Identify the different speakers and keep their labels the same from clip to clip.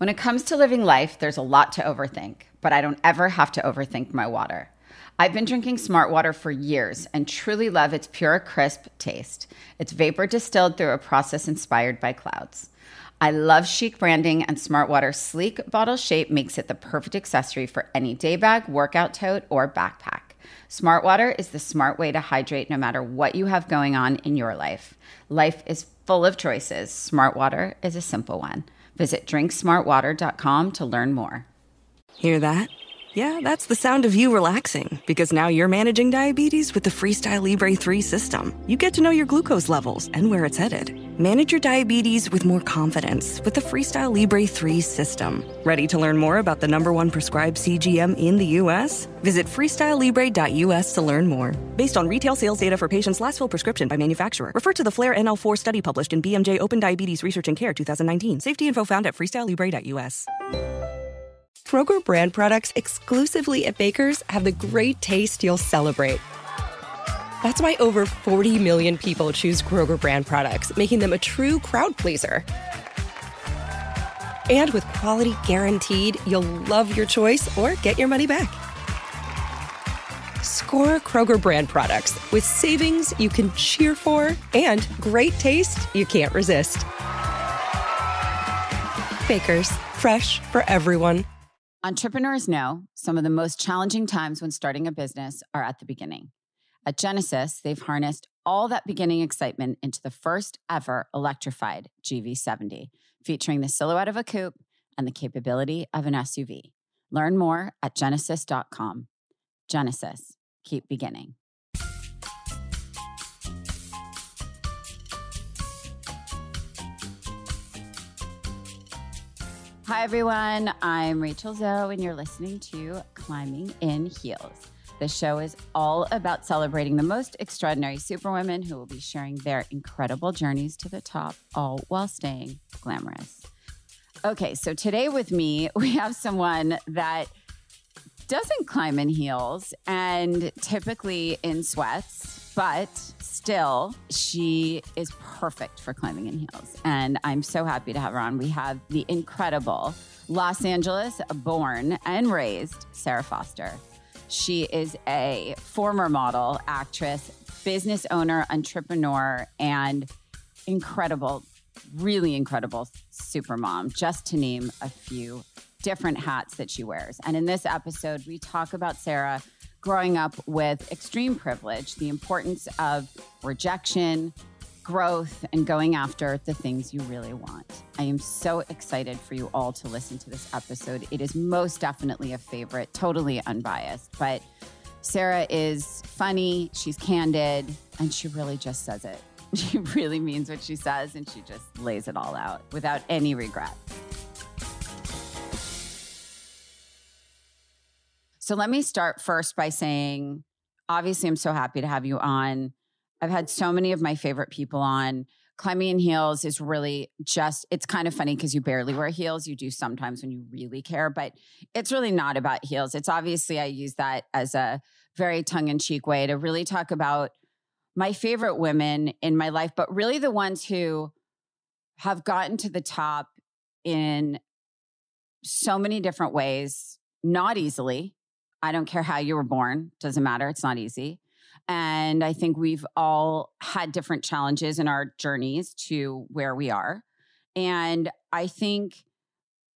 Speaker 1: When it comes to living life, there's a lot to overthink, but I don't ever have to overthink my water. I've been drinking Smart Water for years and truly love its pure, crisp taste. It's vapor distilled through a process inspired by clouds. I love chic branding, and Smart Water's sleek bottle shape makes it the perfect accessory for any day bag, workout tote, or backpack. Smart Water is the smart way to hydrate no matter what you have going on in your life. Life is full of choices. Smart Water is a simple one. Visit drinksmartwater.com to learn more.
Speaker 2: Hear that? Yeah, that's the sound of you relaxing, because now you're managing diabetes with the Freestyle Libre 3 system. You get to know your glucose levels and where it's headed. Manage your diabetes with more confidence with the Freestyle Libre 3 system. Ready to learn more about the #1 prescribed CGM in the U.S.? Visit freestylelibre.us to learn more. Based on retail sales data for patients' last filled prescription by manufacturer. Refer to the FLAIR NL4 study published in BMJ Open Diabetes Research and Care 2019. Safety info found at freestylelibre.us.
Speaker 3: Kroger brand products exclusively at Baker's have the great taste you'll celebrate. That's why over 40 million people choose Kroger brand products, making them a true crowd pleaser. And with quality guaranteed, you'll love your choice or get your money back. Score Kroger brand products with savings you can cheer for and great taste you can't resist. Baker's, fresh for everyone.
Speaker 1: Entrepreneurs know some of the most challenging times when starting a business are at the beginning. At Genesis, they've harnessed all that beginning excitement into the first ever electrified GV70, featuring the silhouette of a coupe and the capability of an SUV. Learn more at genesis.com. Genesis, keep beginning. Hi, everyone. I'm Rachel Zoe, and you're listening to Climbing in Heels. The show is all about celebrating the most extraordinary superwomen who will be sharing their incredible journeys to the top, all while staying glamorous. Okay, so today with me, we have someone that doesn't climb in heels and typically in sweats, but still, she is perfect for climbing in heels. And I'm so happy to have her on. We have the incredible Los Angeles born and raised Sara Foster. She is a former model, actress, business owner, entrepreneur, and incredible, really incredible super mom, just to name a few different hats that she wears. And in this episode, we talk about Sara growing up with extreme privilege, the importance of rejection, growth, and going after the things you really want. I am so excited for you all to listen to this episode. It is most definitely a favorite, totally unbiased, but Sara is funny, she's candid, and she really just says it. She really means what she says, and she just lays it all out without any regret. So let me start first by saying, obviously, I'm so happy to have you on. I've had so many of my favorite people on. Climbing in heels is really just, it's kind of funny because you barely wear heels. You do sometimes when you really care, but it's really not about heels. It's obviously, I use that as a very tongue-in-cheek way to really talk about my favorite women in my life, but really the ones who have gotten to the top in so many different ways, not easily. I don't care how you were born. Doesn't matter. It's not easy. And I think we've all had different challenges in our journeys to where we are. And I think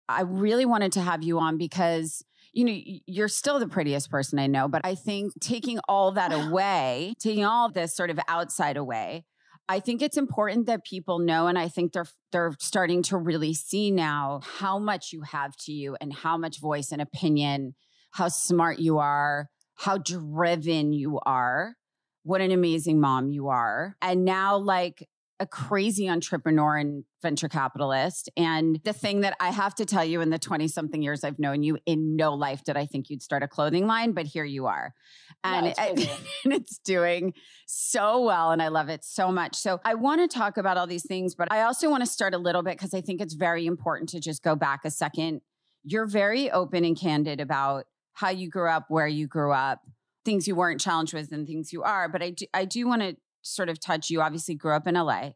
Speaker 1: I really wanted to have you on because, you know, you're still the prettiest person I know, but I think taking all that away, taking all this sort of outside away, I think it's important that people know, and I think they're starting to really see now how much you have to you and how much voice and opinion, how smart you are, how driven you are, what an amazing mom you are. And now like a crazy entrepreneur and venture capitalist. And the thing that I have to tell you, in the 20-something years I've known you, in no life did I think you'd start a clothing line, but here you are. And, and it's doing so well. And I love it so much. So I want to talk about all these things, but I also want to start a little bit because I think it's very important to just go back a second. You're very open and candid about how you grew up, where you grew up, things you weren't challenged with and things you are. But I do want to sort of touch, you obviously grew up in LA,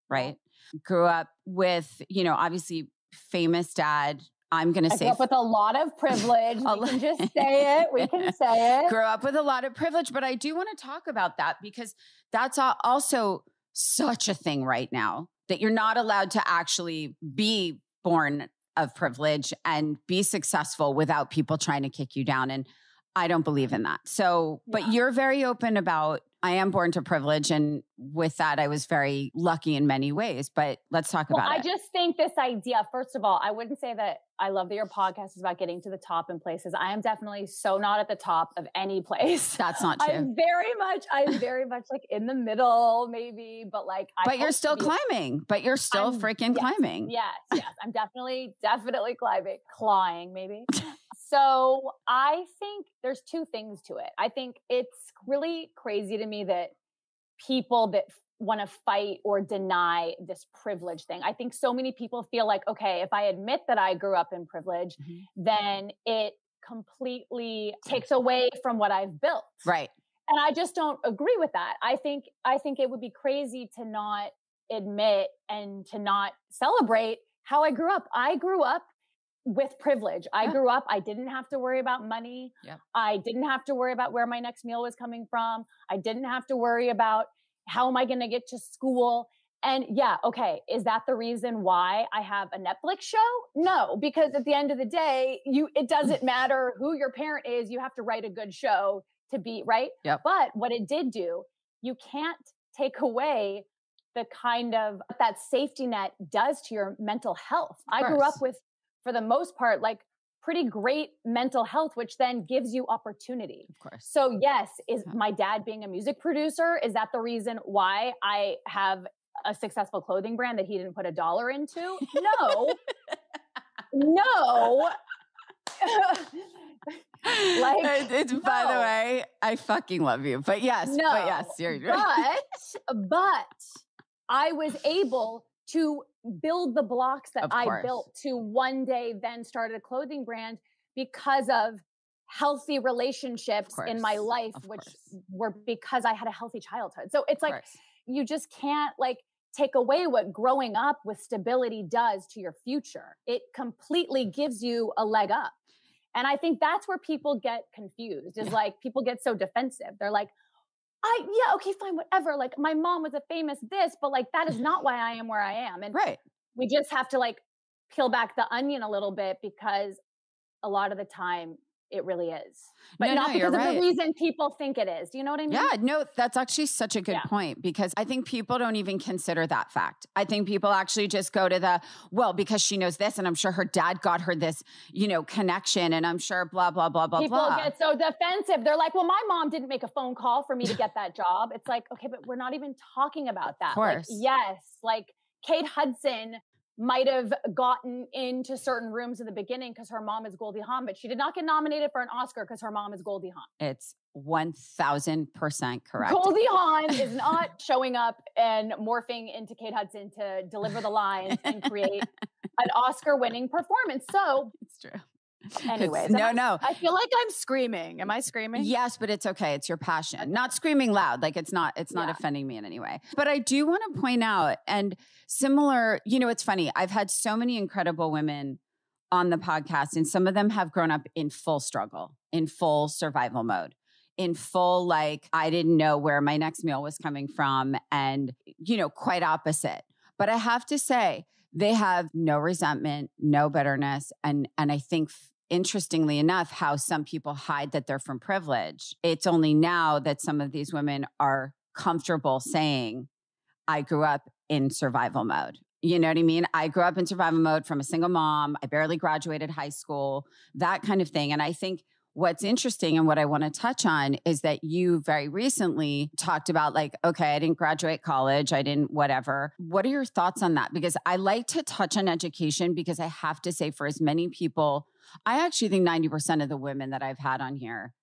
Speaker 1: right? Grew up with, you know, obviously famous dad. I'm going to say
Speaker 4: grew up with a lot of privilege. We can just say it. We can say it.
Speaker 1: Grew up with a lot of privilege, but I do want to talk about that because that's also such a thing right now, that you're not allowed to actually be born of privilege and be successful without people trying to kick you down. And I don't believe in that. So, but you're very open about, I am born to privilege. And with that, I was very lucky in many ways, but let's talk about it.
Speaker 4: I just think this idea, first of all, I wouldn't say that I love that your podcast is about getting to the top in places. I am definitely so not at the top of any place.
Speaker 1: That's not true.
Speaker 4: I'm very much like in the middle maybe, but like,
Speaker 1: but you're still climbing, but you're still freaking climbing.
Speaker 4: Yes. I'm definitely climbing, clawing maybe. So I think there's two things to it. I think it's really crazy to me that people that want to fight or deny this privilege thing. I think so many people feel like, okay, if I admit that I grew up in privilege, then it completely takes away from what I've built.
Speaker 1: Right.
Speaker 4: And I just don't agree with that. I think it would be crazy to not admit and to not celebrate how I grew up. I grew up with privilege. I grew up, I didn't have to worry about money. I didn't have to worry about where my next meal was coming from. I didn't have to worry about how am I going to get to school? And okay. Is that the reason why I have a Netflix show? No, because at the end of the day, it doesn't matter who your parent is. You have to write a good show to be right.
Speaker 1: Yep.
Speaker 4: But what it did do, you can't take away the kind of that safety net does to your mental health. I grew up with, for the most part, like pretty great mental health, which then gives you opportunity. Of course. So yes, is my dad being a music producer, is that the reason why I have a successful clothing brand that he didn't put $1 into? No. No.
Speaker 1: By the way, I fucking love you, but yes, you're right.
Speaker 4: But I was able to build the blocks that I built to one day then start a clothing brand because of healthy relationships in my life, which were because I had a healthy childhood. So it's like, you just can't like take away what growing up with stability does to your future. It completely gives you a leg up. And I think that's where people get confused, is like people get so defensive. They're like, okay, fine, whatever. Like my mom was a famous this, but like, that is not why I am where I am. And we just have to like peel back the onion a little bit, because a lot of the time it really is, but not because of the reason people think it is. Do you know what I mean?
Speaker 1: Yeah, no, that's actually such a good point, because I think people don't even consider that fact. I think people actually just go to because she knows this, and I'm sure her dad got her this, connection, and I'm sure blah, blah, blah, blah,
Speaker 4: people get so defensive. They're like, well, my mom didn't make a phone call for me to get that job. It's like, okay, but we're not even talking about that. Of course. Like, yes, like Kate Hudson might have gotten into certain rooms in the beginning because her mom is Goldie Hawn, but she did not get nominated for an Oscar because her mom is Goldie Hawn.
Speaker 1: It's 1000% correct.
Speaker 4: Goldie Hawn is not showing up and morphing into Kate Hudson to deliver the lines and create an Oscar-winning performance. So
Speaker 1: it's true.
Speaker 4: Anyways,
Speaker 1: no.
Speaker 4: I feel like I'm screaming. Am I screaming?
Speaker 1: Yes, but it's okay. It's your passion. Okay. Not screaming loud. Like it's not offending me in any way. But I do want to point out, and similar, it's funny. I've had so many incredible women on the podcast, and some of them have grown up in full struggle, in full survival mode, in full, like, I didn't know where my next meal was coming from, and, quite opposite. But I have to say, they have no resentment, no bitterness. And I think, interestingly enough, how some people hide that they're from privilege. It's only now that some of these women are comfortable saying, I grew up in survival mode. You know what I mean? I grew up in survival mode from a single mom. I barely graduated high school, that kind of thing. And I think what's interesting and what I want to touch on is that you very recently talked about like, okay, I didn't graduate college. I didn't whatever. What are your thoughts on that? Because I like to touch on education, because I have to say, for as many people, I actually think 90% of the women that I've had on here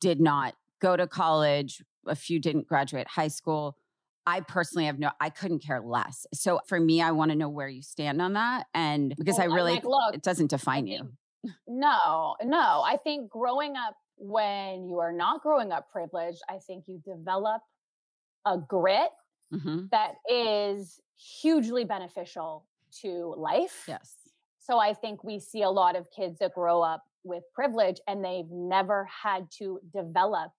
Speaker 1: did not go to college. A few didn't graduate high school. I personally I couldn't care less. So for me, I want to know where you stand on that. And because it doesn't define you.
Speaker 4: No. I think growing up, when you are not growing up privileged, I think you develop a grit that is hugely beneficial to life.
Speaker 1: Yes.
Speaker 4: So I think we see a lot of kids that grow up with privilege and they've never had to develop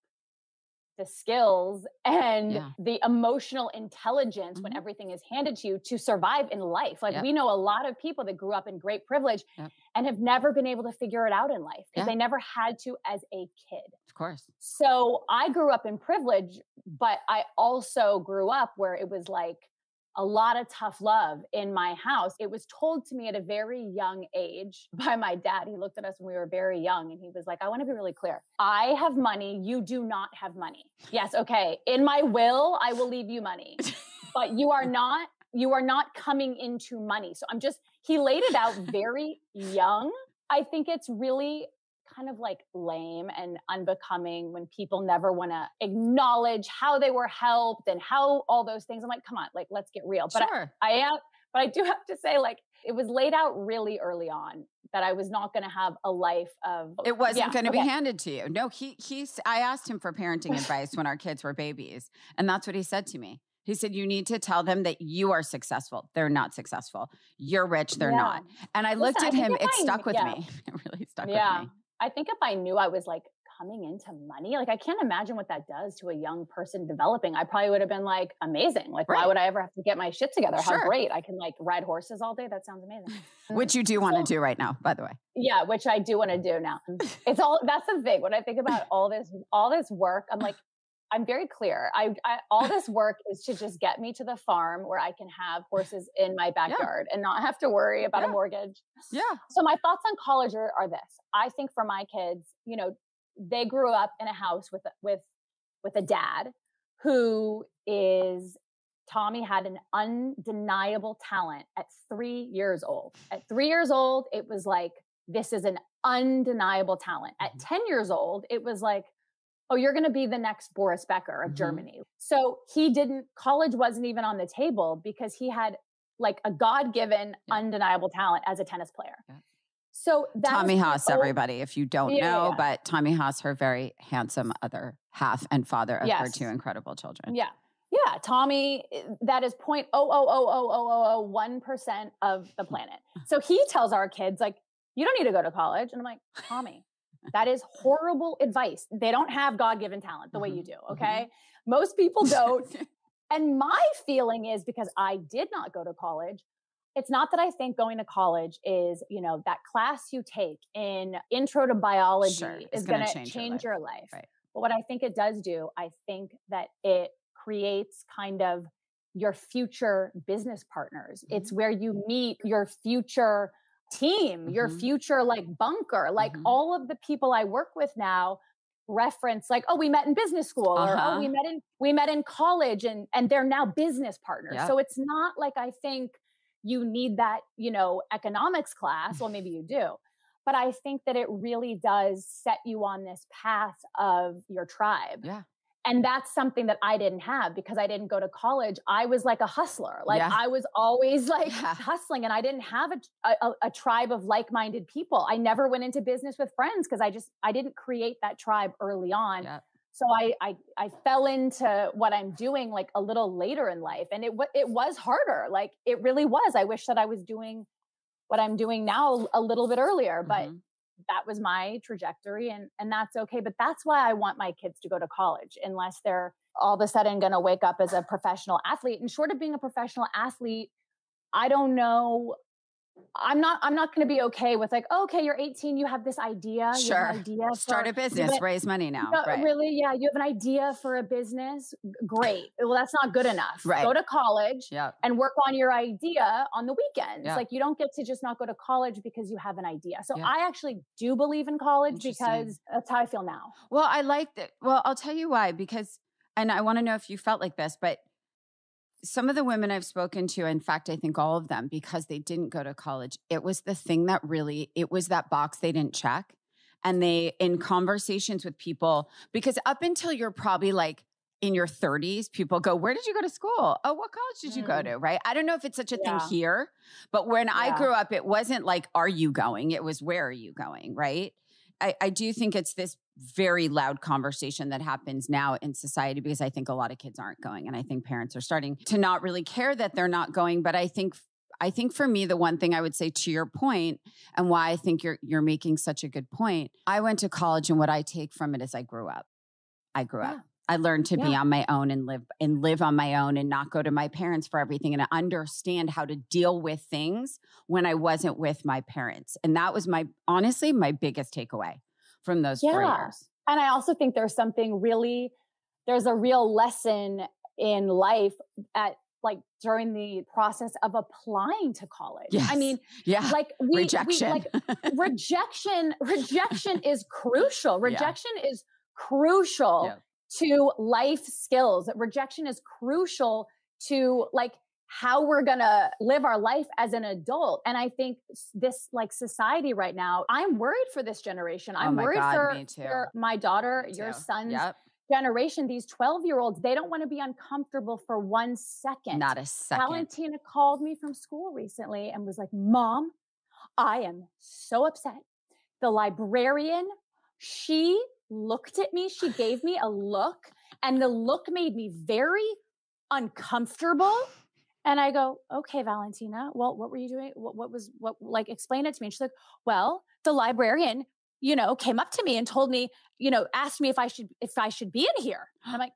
Speaker 4: the skills and the emotional intelligence when everything is handed to you to survive in life. Like we know a lot of people that grew up in great privilege and have never been able to figure it out in life because they never had to as a kid.
Speaker 1: Of course.
Speaker 4: So I grew up in privilege, but I also grew up where it was like a lot of tough love in my house. It was told to me at a very young age by my dad. He looked at us when we were very young and he was like, I want to be really clear. I have money. You do not have money. Yes. Okay. In my will, I will leave you money, but you are not coming into money. So he laid it out very young. I think it's really kind of like lame and unbecoming when people never want to acknowledge how they were helped and how all those things. I'm like, come on, like, let's get real. But I do have to say, like, it was laid out really early on that I was not going to have a life of.
Speaker 1: It wasn't going to be handed to you. No, I asked him for parenting advice when our kids were babies. And that's what he said to me. He said, you need to tell them that you are successful. They're not successful. You're rich. They're not. And I looked at him. It stuck with me. It really stuck with me.
Speaker 4: I think if I knew I was like coming into money, like I can't imagine what that does to a young person developing. I probably would have been like, amazing. Like, why would I ever have to get my shit together? How great. I can like ride horses all day. That sounds amazing.
Speaker 1: Which you do want to do right now, by the way.
Speaker 4: Yeah, which I do want to do now. That's the thing. When I think about all this work, I'm like, I'm very clear. All this work is to just get me to the farm where I can have horses in my backyard and not have to worry about a mortgage. Yeah. So my thoughts on college are this. I think for my kids, you know, they grew up in a house with a dad who Tommy had an undeniable talent at 3 years old. At 3 years old, it was like, this is an undeniable talent. At 10 years old, it was like, oh, you're going to be the next Boris Becker of Germany. So college wasn't even on the table because he had like a God-given undeniable talent as a tennis player. Yeah. So
Speaker 1: Tommy Haas, everybody, if you don't know, but Tommy Haas, her very handsome other half and father of her two incredible children.
Speaker 4: Yeah. Yeah. Tommy, that is 0.0000001% of the planet. So he tells our kids like, you don't need to go to college. And I'm like, Tommy, that is horrible advice. They don't have God-given talent the way you do. Okay. Most people don't. And my feeling is because I did not go to college, it's not that I think going to college is, you know, that class you take in intro to biology is going to change your life. Right. But what I think it does do, I think that it creates kind of your future business partners. It's where you meet your future team, your future like bunker, like all of the people I work with now reference like, oh, we met in business school or oh, we met in college and they're now business partners. So it's not like I think you need that, you know, economics class. Well, maybe you do, but I think that it really does set you on this path of your tribe. Yeah. And that's something that I didn't have because I didn't go to college. I was like a hustler. Like I was always like hustling and I didn't have a tribe of like-minded people. I never went into business with friends because I didn't create that tribe early on. Yeah. So I fell into what I'm doing like a little later in life. And it was harder. Like it really was. I wish that I was doing what I'm doing now a little bit earlier, but that was my trajectory and that's okay. But that's why I want my kids to go to college unless they're all of a sudden going to wake up as a professional athlete. And short of being a professional athlete, I don't know. I'm not going to be okay with like, oh, okay, you're 18. You have this idea.
Speaker 1: Sure.
Speaker 4: You have an idea
Speaker 1: Start a business, raise money now.
Speaker 4: Right. Really? Yeah. You have an idea for a business. Great. Well, that's not good enough. Right. Go to college and work on your idea on the weekends. Like you don't get to just not go to college because you have an idea. So I actually do believe in college because that's how I feel now.
Speaker 1: Well, I like that. Well, I'll tell you why, and I want to know if you felt like this, but some of the women I've spoken to, in fact, I think all of them, because they didn't go to college, it was the thing that it was that box they didn't check. And in conversations with people, because up until you're probably like in your 30s, people go, where did you go to school? Oh, what college did you go to? Right. I don't know if it's such a thing here, but when I grew up, it wasn't like, are you going? It was, where are you going? Right. I do think it's this very loud conversation that happens now in society because I think a lot of kids aren't going. And I think parents are starting to not really care that they're not going. But I think I think for me, the one thing I would say to your point and why I think you're making such a good point, I went to college and what I take from it is I grew up. I learned to be on my own and live on my own and not go to my parents for everything and understand how to deal with things when I wasn't with my parents. And that was honestly, my biggest takeaway from those 4 years.
Speaker 4: And I also think there's a real lesson in life during the process of applying to college.
Speaker 1: Yes.
Speaker 4: I mean,
Speaker 1: rejection.
Speaker 4: Rejection is crucial. Rejection is crucial to life skills. Rejection is crucial to how we're going to live our life as an adult. And I think this society right now, I'm worried for this generation. I'm worried for my daughter, your son's generation, these 12-year-olds, they don't want to be uncomfortable for 1 second.
Speaker 1: Not a second.
Speaker 4: Valentina called me from school recently and was like, Mom, I am so upset. The librarian, she looked at me, she gave me a look, and the look made me very uncomfortable. And I go, okay, Valentina, well, what were you doing? Explain it to me. And she's like, well, the librarian, came up to me and told me, asked me if I should be in here. I'm like,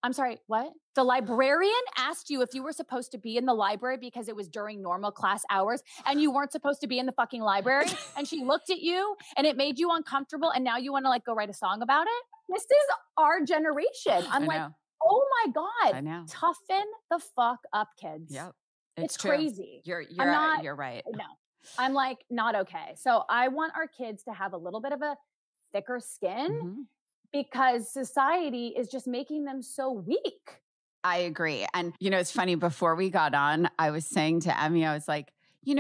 Speaker 4: I'm sorry, what? The librarian asked you if you were supposed to be in the library because it was during normal class hours and you weren't supposed to be in the fucking library. And she looked at you and it made you uncomfortable. And now you want to go write a song about it. This is our generation. I'm like, oh my God,
Speaker 1: I know.
Speaker 4: Toughen the fuck up, kids.
Speaker 1: Yep.
Speaker 4: It's crazy.
Speaker 1: You're right.
Speaker 4: No, I'm not okay. So I want our kids to have a little bit of a thicker skin because society is just making them so weak.
Speaker 1: I agree. And, it's funny, before we got on, I was saying to Emmy, I was like,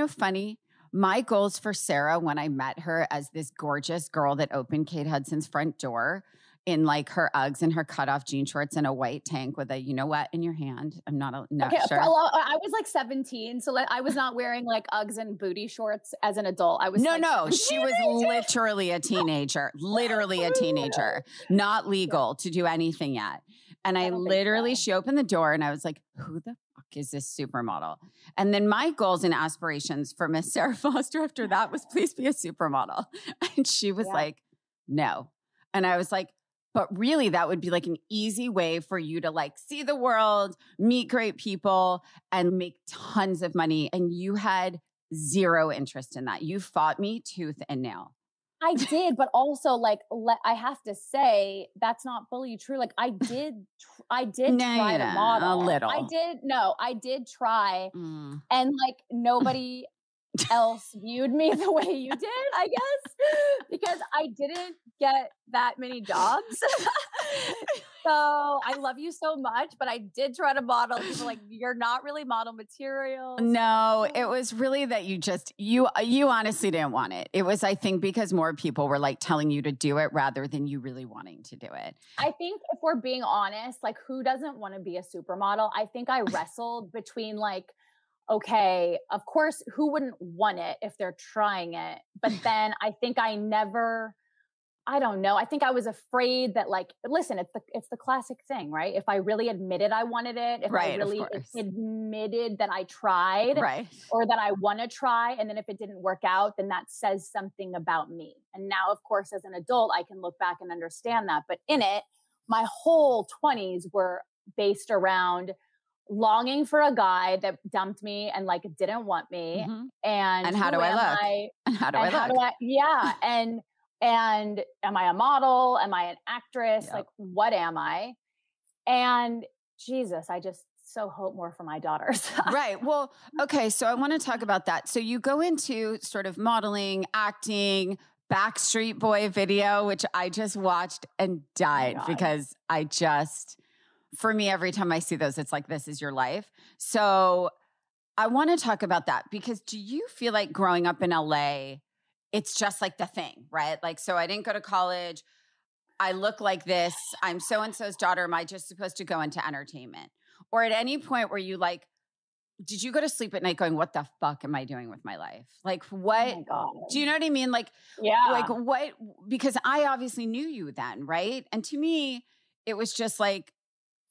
Speaker 1: funny, my goals for Sara when I met her as this gorgeous girl that opened Kate Hudson's front door in her Uggs and her cutoff jean shorts and a white tank with a, in your hand. I'm not sure.
Speaker 4: I was 17. So I was not wearing Uggs and booty shorts as an adult. I was
Speaker 1: No, she was literally a teenager, not legal to do anything yet. And she opened the door and I was like, who the fuck is this supermodel? And then my goals and aspirations for Miss Sara Foster after that was please be a supermodel. And she was like, no. And I was like, but really, that would be an easy way for you to see the world, meet great people, and make tons of money. And you had zero interest in that. You fought me tooth and nail.
Speaker 4: I did, but also I have to say that's not fully true. I did try to model
Speaker 1: a little.
Speaker 4: I did try, and nobody else viewed me the way you did, I guess, because I didn't get that many jobs. So I love you so much, but I did try to model. People you're not really model material.
Speaker 1: No, it was really that you honestly didn't want it. It was, I think, because more people were telling you to do it rather than you really wanting to do it.
Speaker 4: I think if we're being honest, who doesn't want to be a supermodel? I think I wrestled between okay, of course, who wouldn't want it if they're trying it? But then I think I don't know. I think I was afraid that listen, it's the classic thing, right? If I really admitted I wanted it, if I really admitted that I tried or that I want to try, and then if it didn't work out, then that says something about me. And now, of course, as an adult, I can look back and understand that. But in it, my whole 20s were based around longing for a guy that dumped me and didn't want me. And
Speaker 1: how do I look?
Speaker 4: And am I a model? Am I an actress? Yep. What am I? And Jesus, I just so hope more for my daughters.
Speaker 1: Right. Well, okay. So I want to talk about that. So you go into sort of modeling, acting, Backstreet Boy video, which I just watched and died because for me, every time I see those, it's this is your life. So I want to talk about that because do you feel like growing up in LA, it's just the thing, right? So I didn't go to college. I look like this. I'm so-and-so's daughter. Am I just supposed to go into entertainment? Or at any point where you did you go to sleep at night going, what the fuck am I doing with my life? What,
Speaker 4: oh my God.
Speaker 1: Do you know what I mean? What, because I obviously knew you then, right? And to me, it was just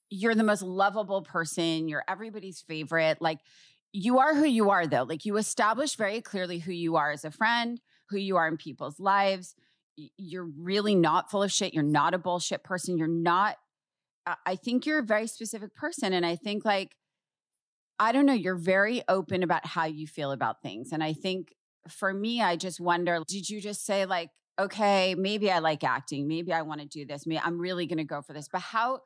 Speaker 1: you're the most lovable person. You're everybody's favorite. you are who you are though. Like you establish very clearly who you are as a friend, who you are in people's lives. You're really not full of shit. You're not a bullshit person. You're not, I think you're a very specific person. And I think like, I don't know, you're very open about how you feel about things. And I think for me, I just wonder, did you just say like, okay, maybe I like acting. Maybe I want to do this. Maybe I'm really going to go for this. But how,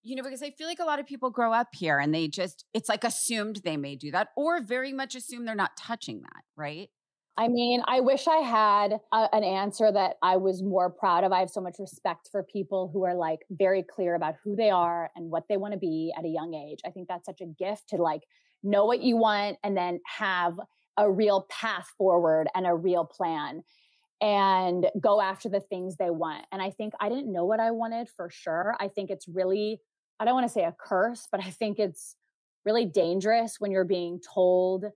Speaker 1: because I feel like a lot of people grow up here and they just, it's like assumed they may do that or very much assume they're not touching that, right?
Speaker 4: I mean, I wish I had an answer that I was more proud of. I have so much respect for people who are like very clear about who they are and what they want to be at a young age. I think that's such a gift to like know what you want and then have a real path forward and a real plan and go after the things they want. And I think I didn't know what I wanted for sure. I think it's really, I don't want to say a curse, but I think it's really dangerous when you're being told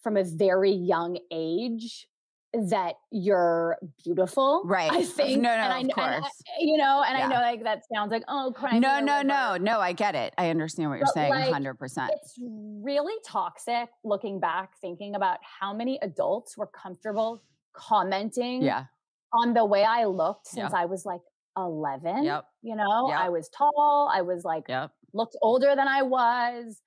Speaker 4: from a very young age that you're beautiful.
Speaker 1: Right.
Speaker 4: I think.
Speaker 1: No,
Speaker 4: and I,
Speaker 1: of course.
Speaker 4: And I know like that sounds like, oh, crying.
Speaker 1: No, I get it. I understand what you're saying 100%.
Speaker 4: It's really toxic looking back, thinking about how many adults were comfortable commenting on the way I looked since I was like 11.
Speaker 1: Yep.
Speaker 4: I was tall. I was like, looked older than I was.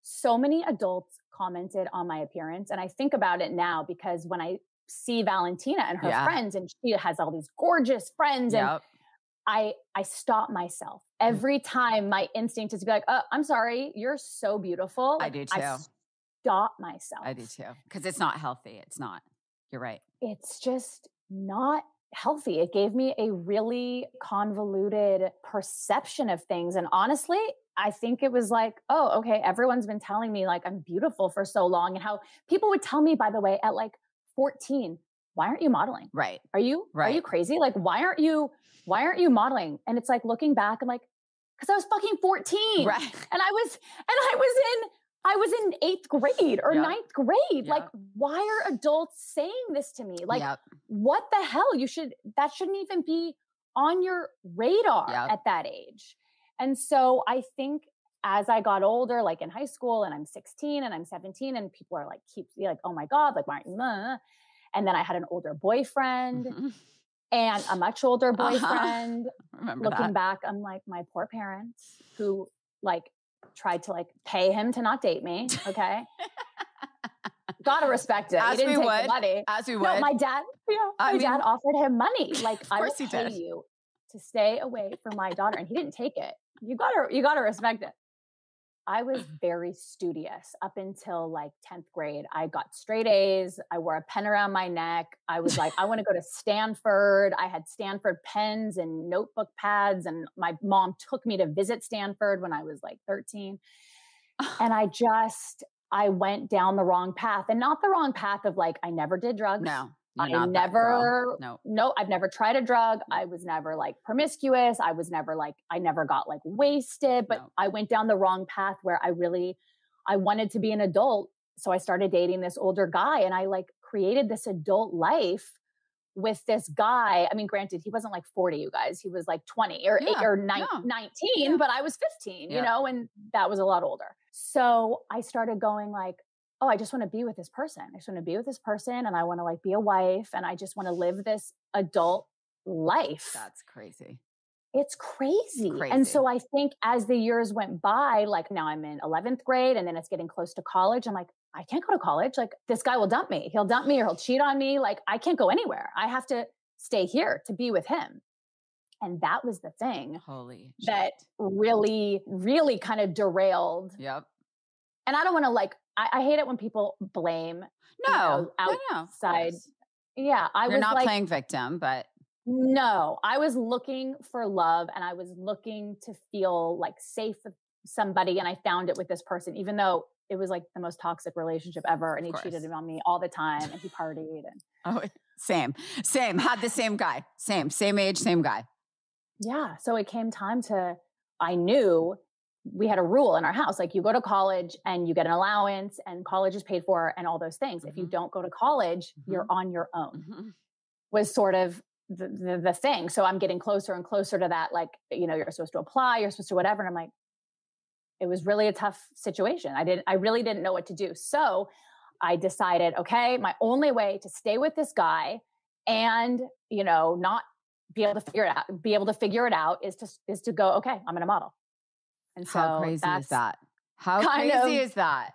Speaker 4: So many adults commented on my appearance. And I think about it now because when I see Valentina and her friends, and she has all these gorgeous friends, and I stop myself every time. My instinct is to be like, oh, I'm sorry, you're so beautiful. Like,
Speaker 1: I do too.
Speaker 4: I stop myself.
Speaker 1: I do too. Because it's not healthy. It's not. You're right.
Speaker 4: It's just not healthy. It gave me a really convoluted perception of things. And honestly, I think it was like, oh, okay, everyone's been telling me like I'm beautiful for so long. And how people would tell me, by the way, at like 14, why aren't you modeling?
Speaker 1: Right.
Speaker 4: Are you crazy? Like, why aren't you modeling? And it's like looking back, I'm like, because I was fucking 14.
Speaker 1: Right.
Speaker 4: And I was in 8th grade or 9th grade. Like, why are adults saying this to me? Like, what the hell? That shouldn't even be on your radar at that age. And so I think as I got older, like in high school, and I'm 16 and I'm 17, and people are like, oh my God, like, why aren't you? And then I had an older boyfriend and a much older boyfriend. Looking back, I'm like, my poor parents who like tried to like pay him to not date me. Okay. Gotta respect it.
Speaker 1: As
Speaker 4: he didn't
Speaker 1: we
Speaker 4: take
Speaker 1: would.
Speaker 4: the money.
Speaker 1: As we would.
Speaker 4: No, my dad, dad offered him money. Like, I will pay you to stay away from my daughter. And he didn't take it. You gotta respect it. I was very studious up until like 10th grade. I got straight A's. I wore a pen around my neck. I was like, I want to go to Stanford. I had Stanford pens and notebook pads. And my mom took me to visit Stanford when I was like 13. And I went down the wrong path, and not the wrong path of like, I never did drugs.
Speaker 1: No.
Speaker 4: I've never tried a drug. I was never like promiscuous. I never got like wasted, but I went down the wrong path where I wanted to be an adult. So I started dating this older guy, and I like created this adult life with this guy. I mean, granted, he wasn't like 40, you guys, he was like 20 or 19, but I was 15, and that was a lot older. So I started going like, oh, I just want to be with this person. I just want to be with this person, and I want to like be a wife, and I just want to live this adult life.
Speaker 1: That's crazy.
Speaker 4: It's crazy. And so I think as the years went by, like now I'm in 11th grade, and then it's getting close to college. I'm like, I can't go to college. Like, this guy will dump me. He'll dump me or he'll cheat on me. Like, I can't go anywhere. I have to stay here to be with him. And that was the thing that really, really kind of derailed.
Speaker 1: Yep.
Speaker 4: And I don't want to like, I hate it when people blame outside. Yeah.
Speaker 1: You're not like, playing victim, but.
Speaker 4: No, I was looking for love, and I was looking to feel like safe with somebody. And I found it with this person, even though it was like the most toxic relationship ever. And he cheated on me all the time, and he partied. And
Speaker 1: same, had the same guy, same age, same guy.
Speaker 4: Yeah. So it came time I knew we had a rule in our house. Like, you go to college and you get an allowance, and college is paid for, and all those things. Mm-hmm. If you don't go to college, you're on your own, was sort of the thing. So I'm getting closer and closer to that. Like, you're supposed to apply, you're supposed to whatever. And I'm like, it was really a tough situation. I really didn't know what to do. So I decided, okay, my only way to stay with this guy and, not be able to figure it out is to go, okay, I'm going to model. And so
Speaker 1: how crazy is that? How crazy is that?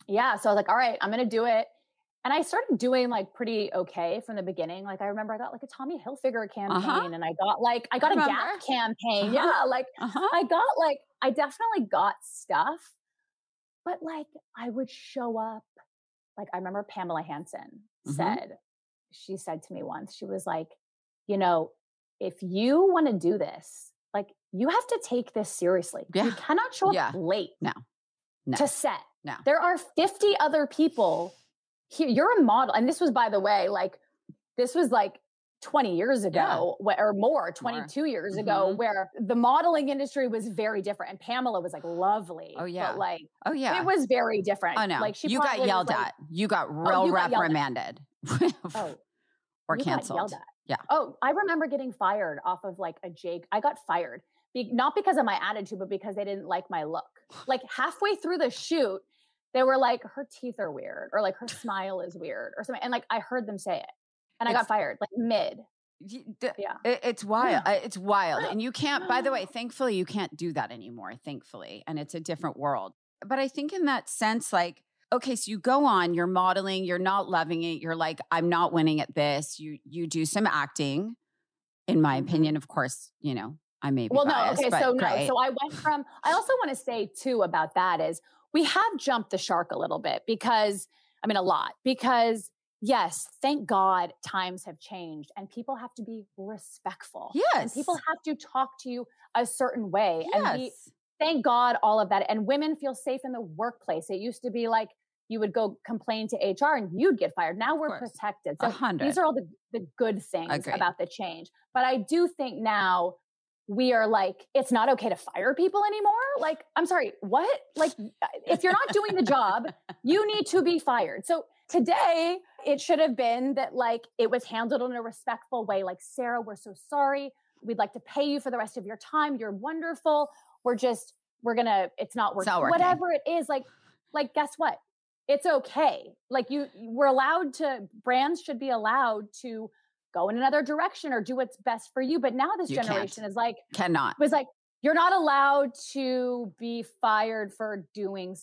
Speaker 4: Yeah. So I was like, all right, I'm going to do it. And I started doing like pretty okay from the beginning. Like I remember I got like a Tommy Hilfiger campaign and I got a Gap campaign. Yeah. Like I definitely got stuff, but like I would show up. Like I remember Pamela Hansen she said to me once, she was like, if you want to do this, like you have to take this seriously. Yeah. You cannot show up late to set. No. There are 50 other people here. You're a model. And this was, by the way, like 20 years ago or more, 22 years ago, where the modeling industry was very different. And Pamela was like lovely. Oh yeah. But it was very different.
Speaker 1: Oh no.
Speaker 4: Like
Speaker 1: you got yelled at. You got reprimanded. Or canceled. Yeah.
Speaker 4: Oh, I remember getting fired off of like I got fired. Not because of my attitude, but because they didn't like my look. Like halfway through the shoot, they were like, her teeth are weird, or like her smile is weird or something. And like, I heard them say it and I got fired like mid.
Speaker 1: It's wild. It's wild. And you can't, by the way, thankfully you can't do that anymore, thankfully. And it's a different world. But I think in that sense, like, okay, so you go on, you're modeling, you're not loving it. You're like, I'm not winning at this. You do some acting, in my opinion, of course, I may be biased,
Speaker 4: So I went from, I also want to say too about that is we have jumped the shark a little bit a lot, because yes, thank God times have changed and people have to be respectful.
Speaker 1: Yes.
Speaker 4: And people have to talk to you a certain way. Yes. And thank God all of that. And women feel safe in the workplace. It used to be like you would go complain to HR and you'd get fired. Now we're protected. So
Speaker 1: 100.
Speaker 4: These are all the good things about the change. But I do think now we are like, it's not okay to fire people anymore. Like, I'm sorry, what? Like, if you're not doing the job, you need to be fired. So today it should have been that like, it was handled in a respectful way. Like, Sarah, we're so sorry. We'd like to pay you for the rest of your time. You're wonderful. It's not working. Whatever it is, like, guess what? It's okay. Like brands should be allowed to go in another direction or do what's best for you. But now this generation is like, was like, you're not allowed to be fired for doing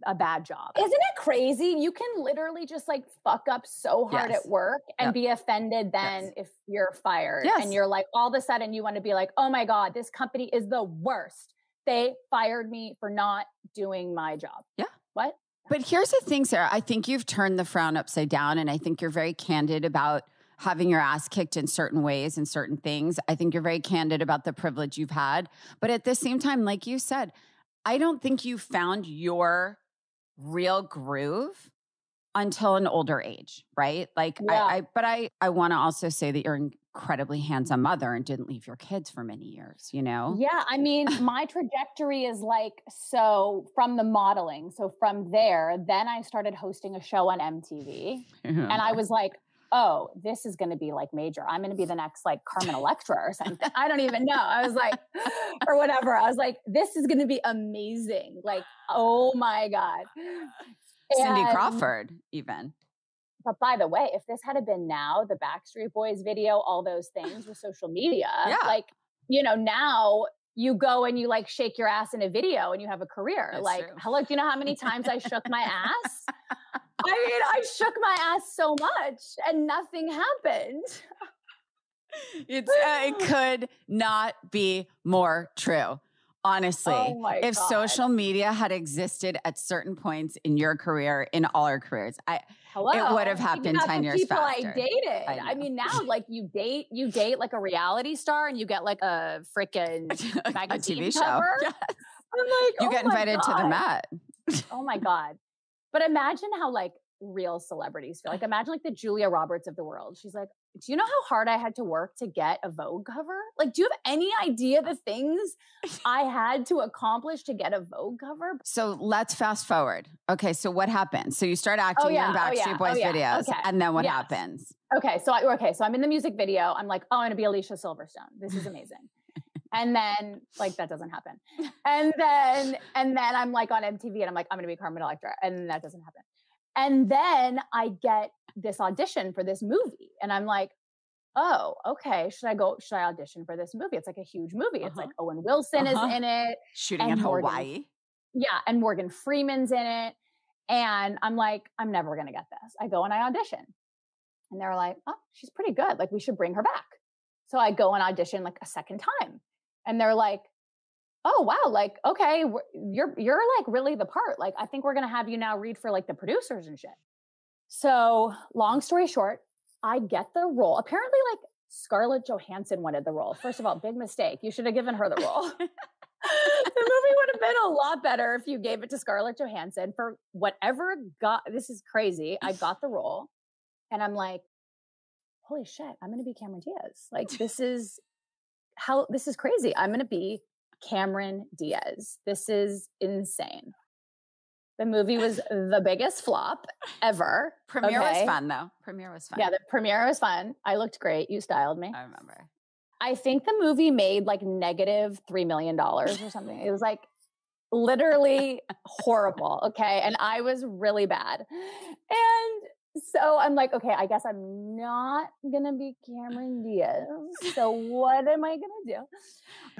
Speaker 4: a bad job. Isn't it crazy? You can literally just like fuck up so hard at work and be offended then if you're fired. Yes. And you're like, all of a sudden you want to be like, oh my God, this company is the worst. They fired me for not doing my job.
Speaker 1: Yeah.
Speaker 4: What?
Speaker 1: But here's the thing, Sarah. I think you've turned the frown upside down, and I think you're very candid about having your ass kicked in certain ways and certain things. I think you're very candid about the privilege you've had. But at the same time, like you said, I don't think you found your real groove until an older age, right? Like, I want to also say that you're an incredibly hands-on mother and didn't leave your kids for many years, Yeah.
Speaker 4: I mean, my trajectory is like, so from the modeling. So from there, then I started hosting a show on MTV and I was like, oh, this is going to be like major. I'm going to be the next like Carmen Electra or something. I don't even know. I was like, or whatever. I was like, this is going to be amazing. Like, oh my God.
Speaker 1: Cindy Crawford even.
Speaker 4: But by the way, if this had been now, the Backstreet Boys video, all those things with social media, like, now you go and you like shake your ass in a video and you have a career. That's like, true. Hello, do you know how many times I shook my ass? I mean, I shook my ass so much and nothing happened.
Speaker 1: It could not be more true. Honestly, if social media had existed at certain points in your career, in all our careers, it would have happened 10 years faster.
Speaker 4: I dated. I mean, now like you date like a reality star and you get like a freaking magazine
Speaker 1: TV
Speaker 4: cover.
Speaker 1: show. Yes.
Speaker 4: I'm like,
Speaker 1: you get invited to the Met.
Speaker 4: Oh my God. But imagine how like real celebrities feel. Like imagine like the Julia Roberts of the world. She's like, do you know how hard I had to work to get a Vogue cover? Like, do you have any idea the things I had to accomplish to get a Vogue cover?
Speaker 1: So let's fast forward. Okay, so what happens? So you start acting in Backstreet Boys videos, and then what happens?
Speaker 4: Okay, so I'm in the music video. I'm like, oh, I'm going to be Alicia Silverstone. This is amazing. And then like, that doesn't happen. And then I'm like on MTV and I'm like, I'm going to be Carmen Electra. And that doesn't happen. And then I get this audition for this movie. And I'm like, oh, okay. Should I audition for this movie? It's like a huge movie. It's like Owen Wilson is in it.
Speaker 1: Shooting in Hawaii.
Speaker 4: Yeah. And Morgan Freeman's in it. And I'm like, I'm never going to get this. I go and I audition. And they're like, oh, she's pretty good. Like, we should bring her back. So I go and audition like a second time. And they're like, oh, wow. Like, okay, you're like really the part. Like, I think we're going to have you now read for like the producers and shit. So long story short, I get the role. Apparently like Scarlett Johansson wanted the role. First of all, big mistake. You should have given her the role. The movie would have been a lot better if you gave it to Scarlett Johansson for whatever this is crazy. I got the role and I'm like, holy shit, I'm going to be Cameron Diaz. Like, this is crazy. I'm going to be Cameron Diaz. This is insane. The movie was the biggest flop ever.
Speaker 1: Premiere was fun though. Premiere was fun.
Speaker 4: Yeah, the premiere was fun. I looked great. You styled me.
Speaker 1: I remember.
Speaker 4: I think the movie made like negative $3 million or something. It was like literally horrible. Okay. And I was really bad. And so I'm like, okay, I guess I'm not going to be Cameron Diaz. So what am I going to do?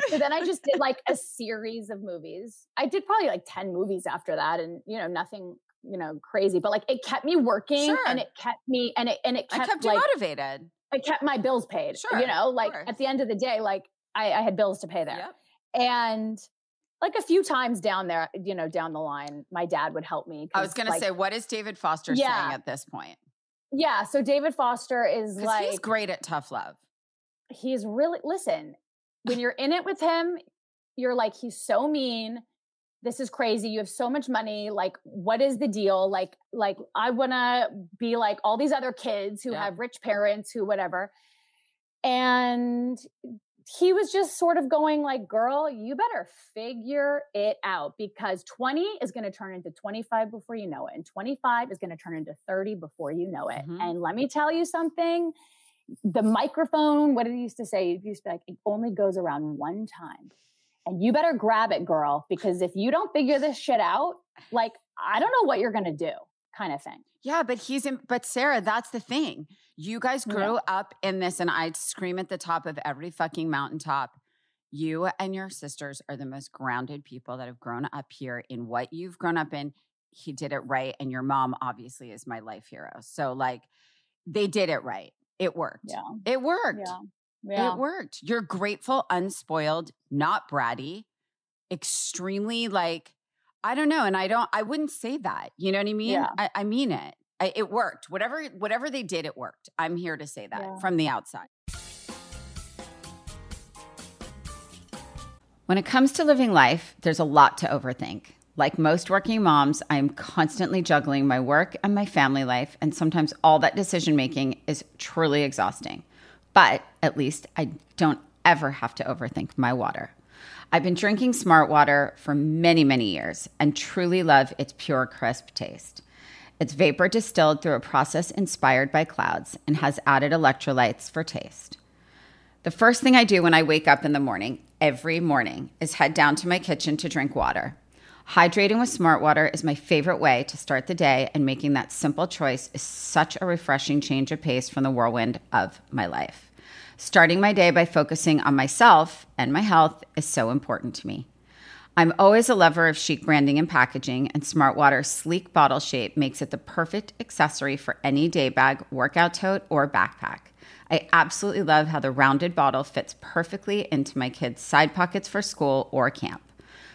Speaker 4: So then I just did like a series of movies. I did probably like 10 movies after that and, nothing, crazy, but like it kept me working and it kept me, and it kept
Speaker 1: you
Speaker 4: like,
Speaker 1: motivated.
Speaker 4: It kept my bills paid, like at the end of the day, like I had bills to pay there. Yep. And like a few times down there, down the line, my dad would help me.
Speaker 1: I was going to say, what is David Foster saying at this point?
Speaker 4: Yeah. So David Foster is like,
Speaker 1: he's great at tough love.
Speaker 4: He's really, listen, when you're in it with him, you're like, he's so mean. This is crazy. You have so much money. Like, what is the deal? Like I want to be like all these other kids who have rich parents, who whatever. And he was just sort of going like, girl, you better figure it out, because 20 is going to turn into 25 before you know it. And 25 is going to turn into 30 before you know it. Mm-hmm. And let me tell you something, the microphone, what did he used to say? He used to be like, it only goes around one time. And you better grab it, girl, because if you don't figure this shit out, like, I don't know what you're going to do, kind of thing.
Speaker 1: Yeah, but Sarah, that's the thing. You guys grew up in this, and I'd scream at the top of every fucking mountaintop. You and your sisters are the most grounded people that have grown up here in what you've grown up in. He did it right. And your mom obviously is my life hero. So like, they did it right. It worked. Yeah. It worked. Yeah. Yeah. It worked. You're grateful, unspoiled, not bratty, extremely like, I don't know. And I wouldn't say that. You know what I mean? Yeah. I mean it. It worked. Whatever they did, it worked. I'm here to say that from the outside. When it comes to living life, there's a lot to overthink. Like most working moms, I'm constantly juggling my work and my family life, and sometimes all that decision-making is truly exhausting. But at least I don't ever have to overthink my water. I've been drinking Smart Water for many, many years and truly love its pure, crisp taste. It's vapor distilled through a process inspired by clouds and has added electrolytes for taste. The first thing I do when I wake up in the morning, every morning, is head down to my kitchen to drink water. Hydrating with Smart Water is my favorite way to start the day, and making that simple choice is such a refreshing change of pace from the whirlwind of my life. Starting my day by focusing on myself and my health is so important to me. I'm always a lover of chic branding and packaging, and Smart Water's sleek bottle shape makes it the perfect accessory for any day bag, workout tote, or backpack. I absolutely love how the rounded bottle fits perfectly into my kids' side pockets for school or camp.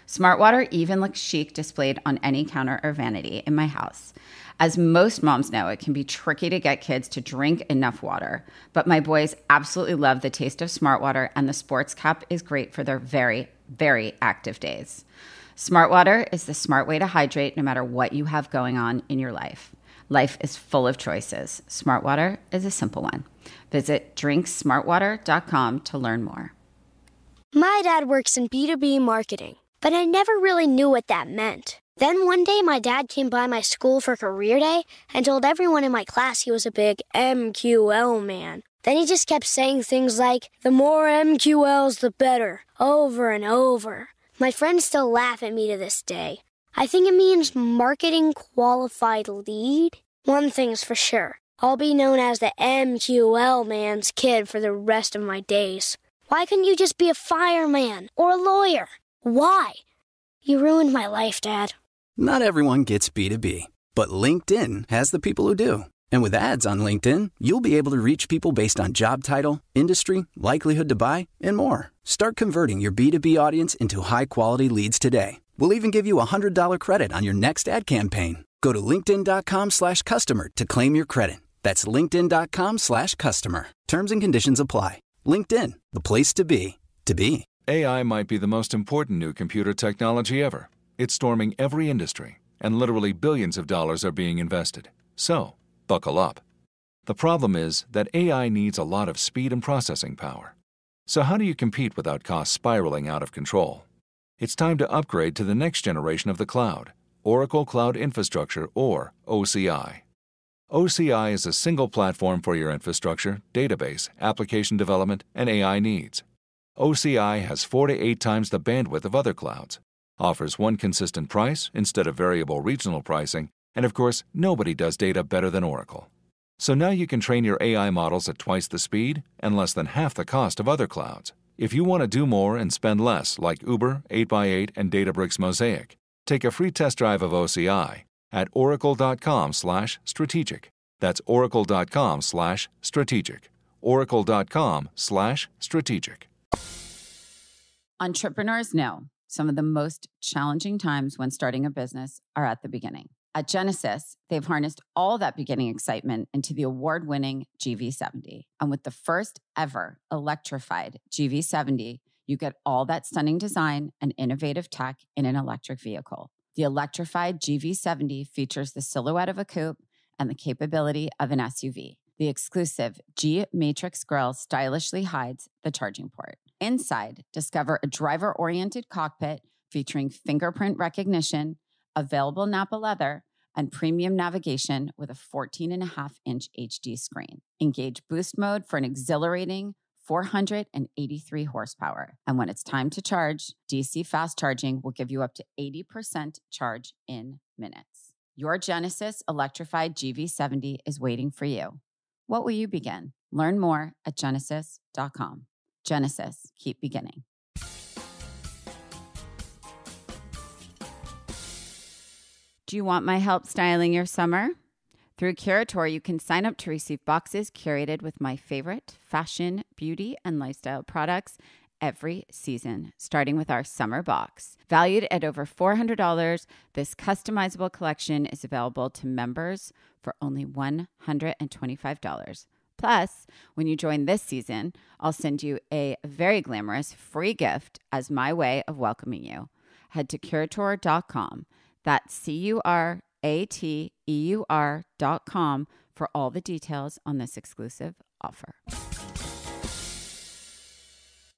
Speaker 1: Smart Water even looks chic displayed on any counter or vanity in my house. As most moms know, it can be tricky to get kids to drink enough water, but my boys absolutely love the taste of Smart Water, and the sports cap is great for their very, very active days. Smart Water is the smart way to hydrate no matter what you have going on in your life. Life is full of choices. Smart Water is a simple one. Visit drinksmartwater.com to learn more.
Speaker 5: My dad works in B2B marketing, but I never really knew what that meant. Then one day my dad came by my school for career day and told everyone in my class he was a big MQL man. Then he just kept saying things like, the more MQLs, the better, over and over. My friends still laugh at me to this day. I think it means marketing qualified lead. One thing's for sure. I'll be known as the MQL man's kid for the rest of my days. Why couldn't you just be a fireman or a lawyer? Why? You ruined my life, Dad.
Speaker 6: Not everyone gets B2B, but LinkedIn has the people who do. And with ads on LinkedIn, you'll be able to reach people based on job title, industry, likelihood to buy, and more. Start converting your B2B audience into high-quality leads today. We'll even give you a $100 credit on your next ad campaign. Go to linkedin.com/customer to claim your credit. That's linkedin.com/customer. Terms and conditions apply. LinkedIn, the place to be, to be.
Speaker 7: AI might be the most important new computer technology ever. It's storming every industry, and literally billions of dollars are being invested. So, buckle up. The problem is that AI needs a lot of speed and processing power. So how do you compete without costs spiraling out of control? It's time to upgrade to the next generation of the cloud, Oracle Cloud Infrastructure, or OCI. OCI is a single platform for your infrastructure, database, application development, and AI needs. OCI has 4 to 8 times the bandwidth of other clouds, offers one consistent price instead of variable regional pricing, and of course, nobody does data better than Oracle. So now you can train your AI models at twice the speed and less than half the cost of other clouds. If you want to do more and spend less like Uber, 8x8, and Databricks Mosaic, take a free test drive of OCI at oracle.com/strategic. That's oracle.com/strategic. oracle.com/strategic.
Speaker 1: Entrepreneurs know some of the most challenging times when starting a business are at the beginning. At Genesis, they've harnessed all that beginning excitement into the award-winning GV70. And with the first ever electrified GV70, you get all that stunning design and innovative tech in an electric vehicle. The electrified GV70 features the silhouette of a coupe and the capability of an SUV. The exclusive G-Matrix grille stylishly hides the charging port. Inside, discover a driver-oriented cockpit featuring fingerprint recognition, available Napa leather, and premium navigation with a 14.5-inch HD screen. Engage boost mode for an exhilarating 483 horsepower. And when it's time to charge, DC fast charging will give you up to 80% charge in minutes. Your Genesis electrified GV70 is waiting for you. What will you begin? Learn more at genesis.com. Genesis, keep beginning. Do you want my help styling your summer? Through Curator, you can sign up to receive boxes curated with my favorite fashion, beauty, and lifestyle products every season, starting with our summer box. Valued at over $400, this customizable collection is available to members for only $125. Plus, when you join this season, I'll send you a very glamorous free gift as my way of welcoming you. Head to Curator.com. That's CURATEUR.com for all the details on this exclusive offer.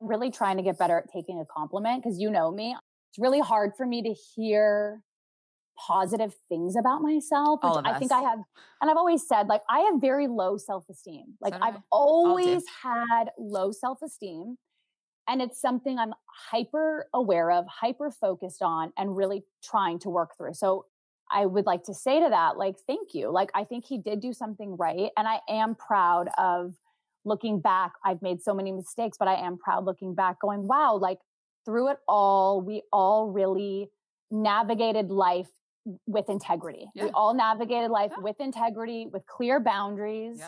Speaker 4: Really trying to get better at taking a compliment because you know me. It's really hard for me to hear positive things about myself, which I think I have. And I've always said, like, I have very low self-esteem. Like, I've always had low self-esteem. And it's something I'm hyper aware of, hyper focused on, and really trying to work through. So I would like to say to that, like, thank you. Like, I think he did do something right. And I am proud of looking back. I've made so many mistakes, but I am proud looking back going, wow, like through it all, we all really navigated life with integrity. Yeah. We all navigated life with integrity, with clear boundaries,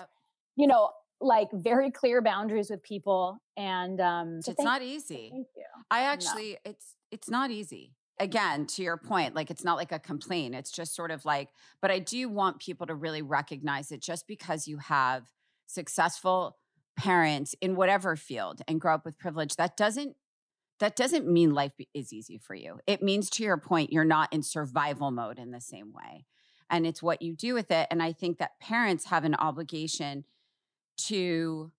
Speaker 4: you know, like very clear boundaries with people. And
Speaker 1: so it's not easy.
Speaker 4: Thank you.
Speaker 1: I actually, it's not easy. Again, to your point, like, it's not like a complaint. It's just sort of like, but I do want people to really recognize that just because you have successful parents in whatever field and grow up with privilege, that doesn't mean life is easy for you. It means, to your point, you're not in survival mode in the same way. And it's what you do with it. And I think that parents have an obligation to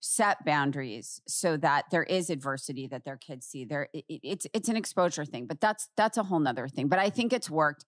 Speaker 1: set boundaries so that there is adversity that their kids see. It's an exposure thing, but that's a whole nother thing. But I think it's worked.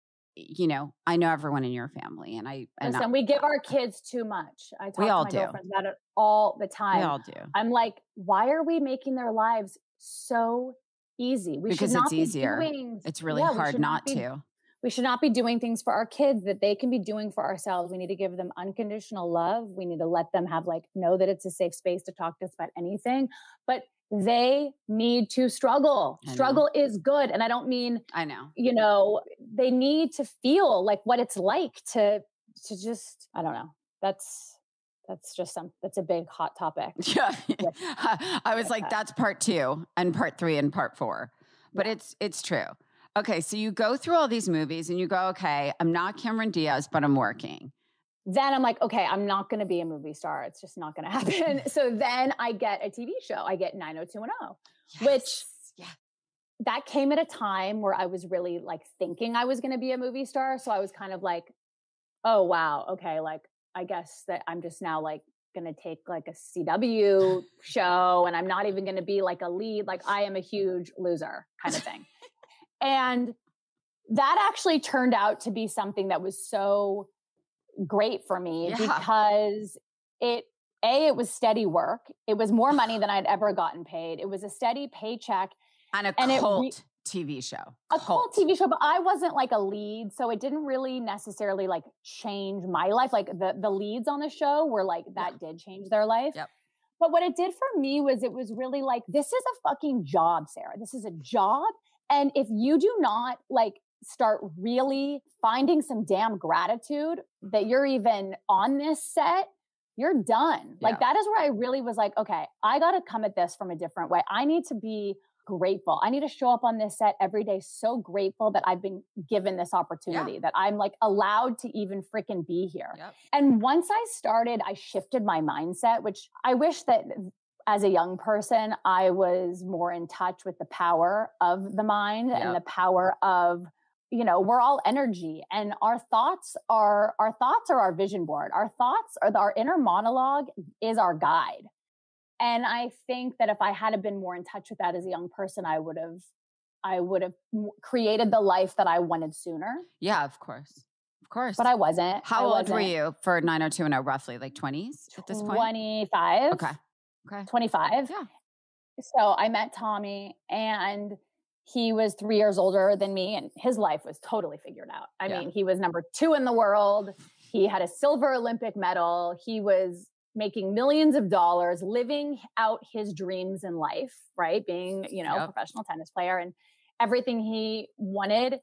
Speaker 1: I know everyone in your family, and
Speaker 4: listen, we give our kids too much. I talk to my girlfriends about it all the time.
Speaker 1: We all do.
Speaker 4: I'm like, why are we making their lives so easy?
Speaker 1: Because it's easier. It's really hard not to.
Speaker 4: We should not be doing things for our kids that they can be doing for ourselves. We need to give them unconditional love. We need to let them know that it's a safe space to talk to us about anything, but they need to struggle. Struggle is good. And I don't mean, they need to feel like what it's like to just, I don't know. That's a big hot topic.
Speaker 1: Yeah. I was like, that's part 2 and part 3 and part 4, but it's true. Okay. So you go through all these movies and you go, okay, I'm not Cameron Diaz, but I'm working.
Speaker 4: Then I'm like, okay, I'm not going to be a movie star. It's just not going to happen. So then I get a TV show. I get 90210, which that came at a time where I was really thinking I was going to be a movie star. So I was kind of like, oh, wow. Okay. I guess that I'm just now going to take a CW show and I'm not even going to be a lead. I am a huge loser kind of thing. And that actually turned out to be something that was so great for me because it was steady work. It was more money than I'd ever gotten paid. It was a steady paycheck.
Speaker 1: And a cult TV show.
Speaker 4: A cult TV show, but I wasn't a lead. So it didn't really necessarily change my life. The leads on the show were that did change their life.
Speaker 1: Yep.
Speaker 4: But what it did for me was it was really this is a fucking job, Sarah. This is a job. And if you do not start really finding some damn gratitude that you're even on this set, you're done. That is where I really was okay, I got to come at this from a different way. I need to be grateful. I need to show up on this set every day so grateful that I've been given this opportunity, that I'm allowed to even freaking be here.
Speaker 1: Yep.
Speaker 4: And once I shifted my mindset, which I wish that as a young person, I was more in touch with the power of the mind and the power of, we're all energy, and our thoughts are our vision board. Our thoughts are our inner monologue is our guide. And I think that if I had been more in touch with that as a young person, I would have created the life that I wanted sooner.
Speaker 1: Yeah, of course.
Speaker 4: But I wasn't.
Speaker 1: How old were you for 90210? Roughly 20s at this point?
Speaker 4: 25.
Speaker 1: Okay.
Speaker 4: 25.
Speaker 1: Yeah.
Speaker 4: So I met Tommy and he was 3 years older than me and his life was totally figured out. I mean, he was number 2 in the world. He had a silver Olympic medal. He was making millions of dollars, living out his dreams in life, right? Being, a professional tennis player, and everything he wanted,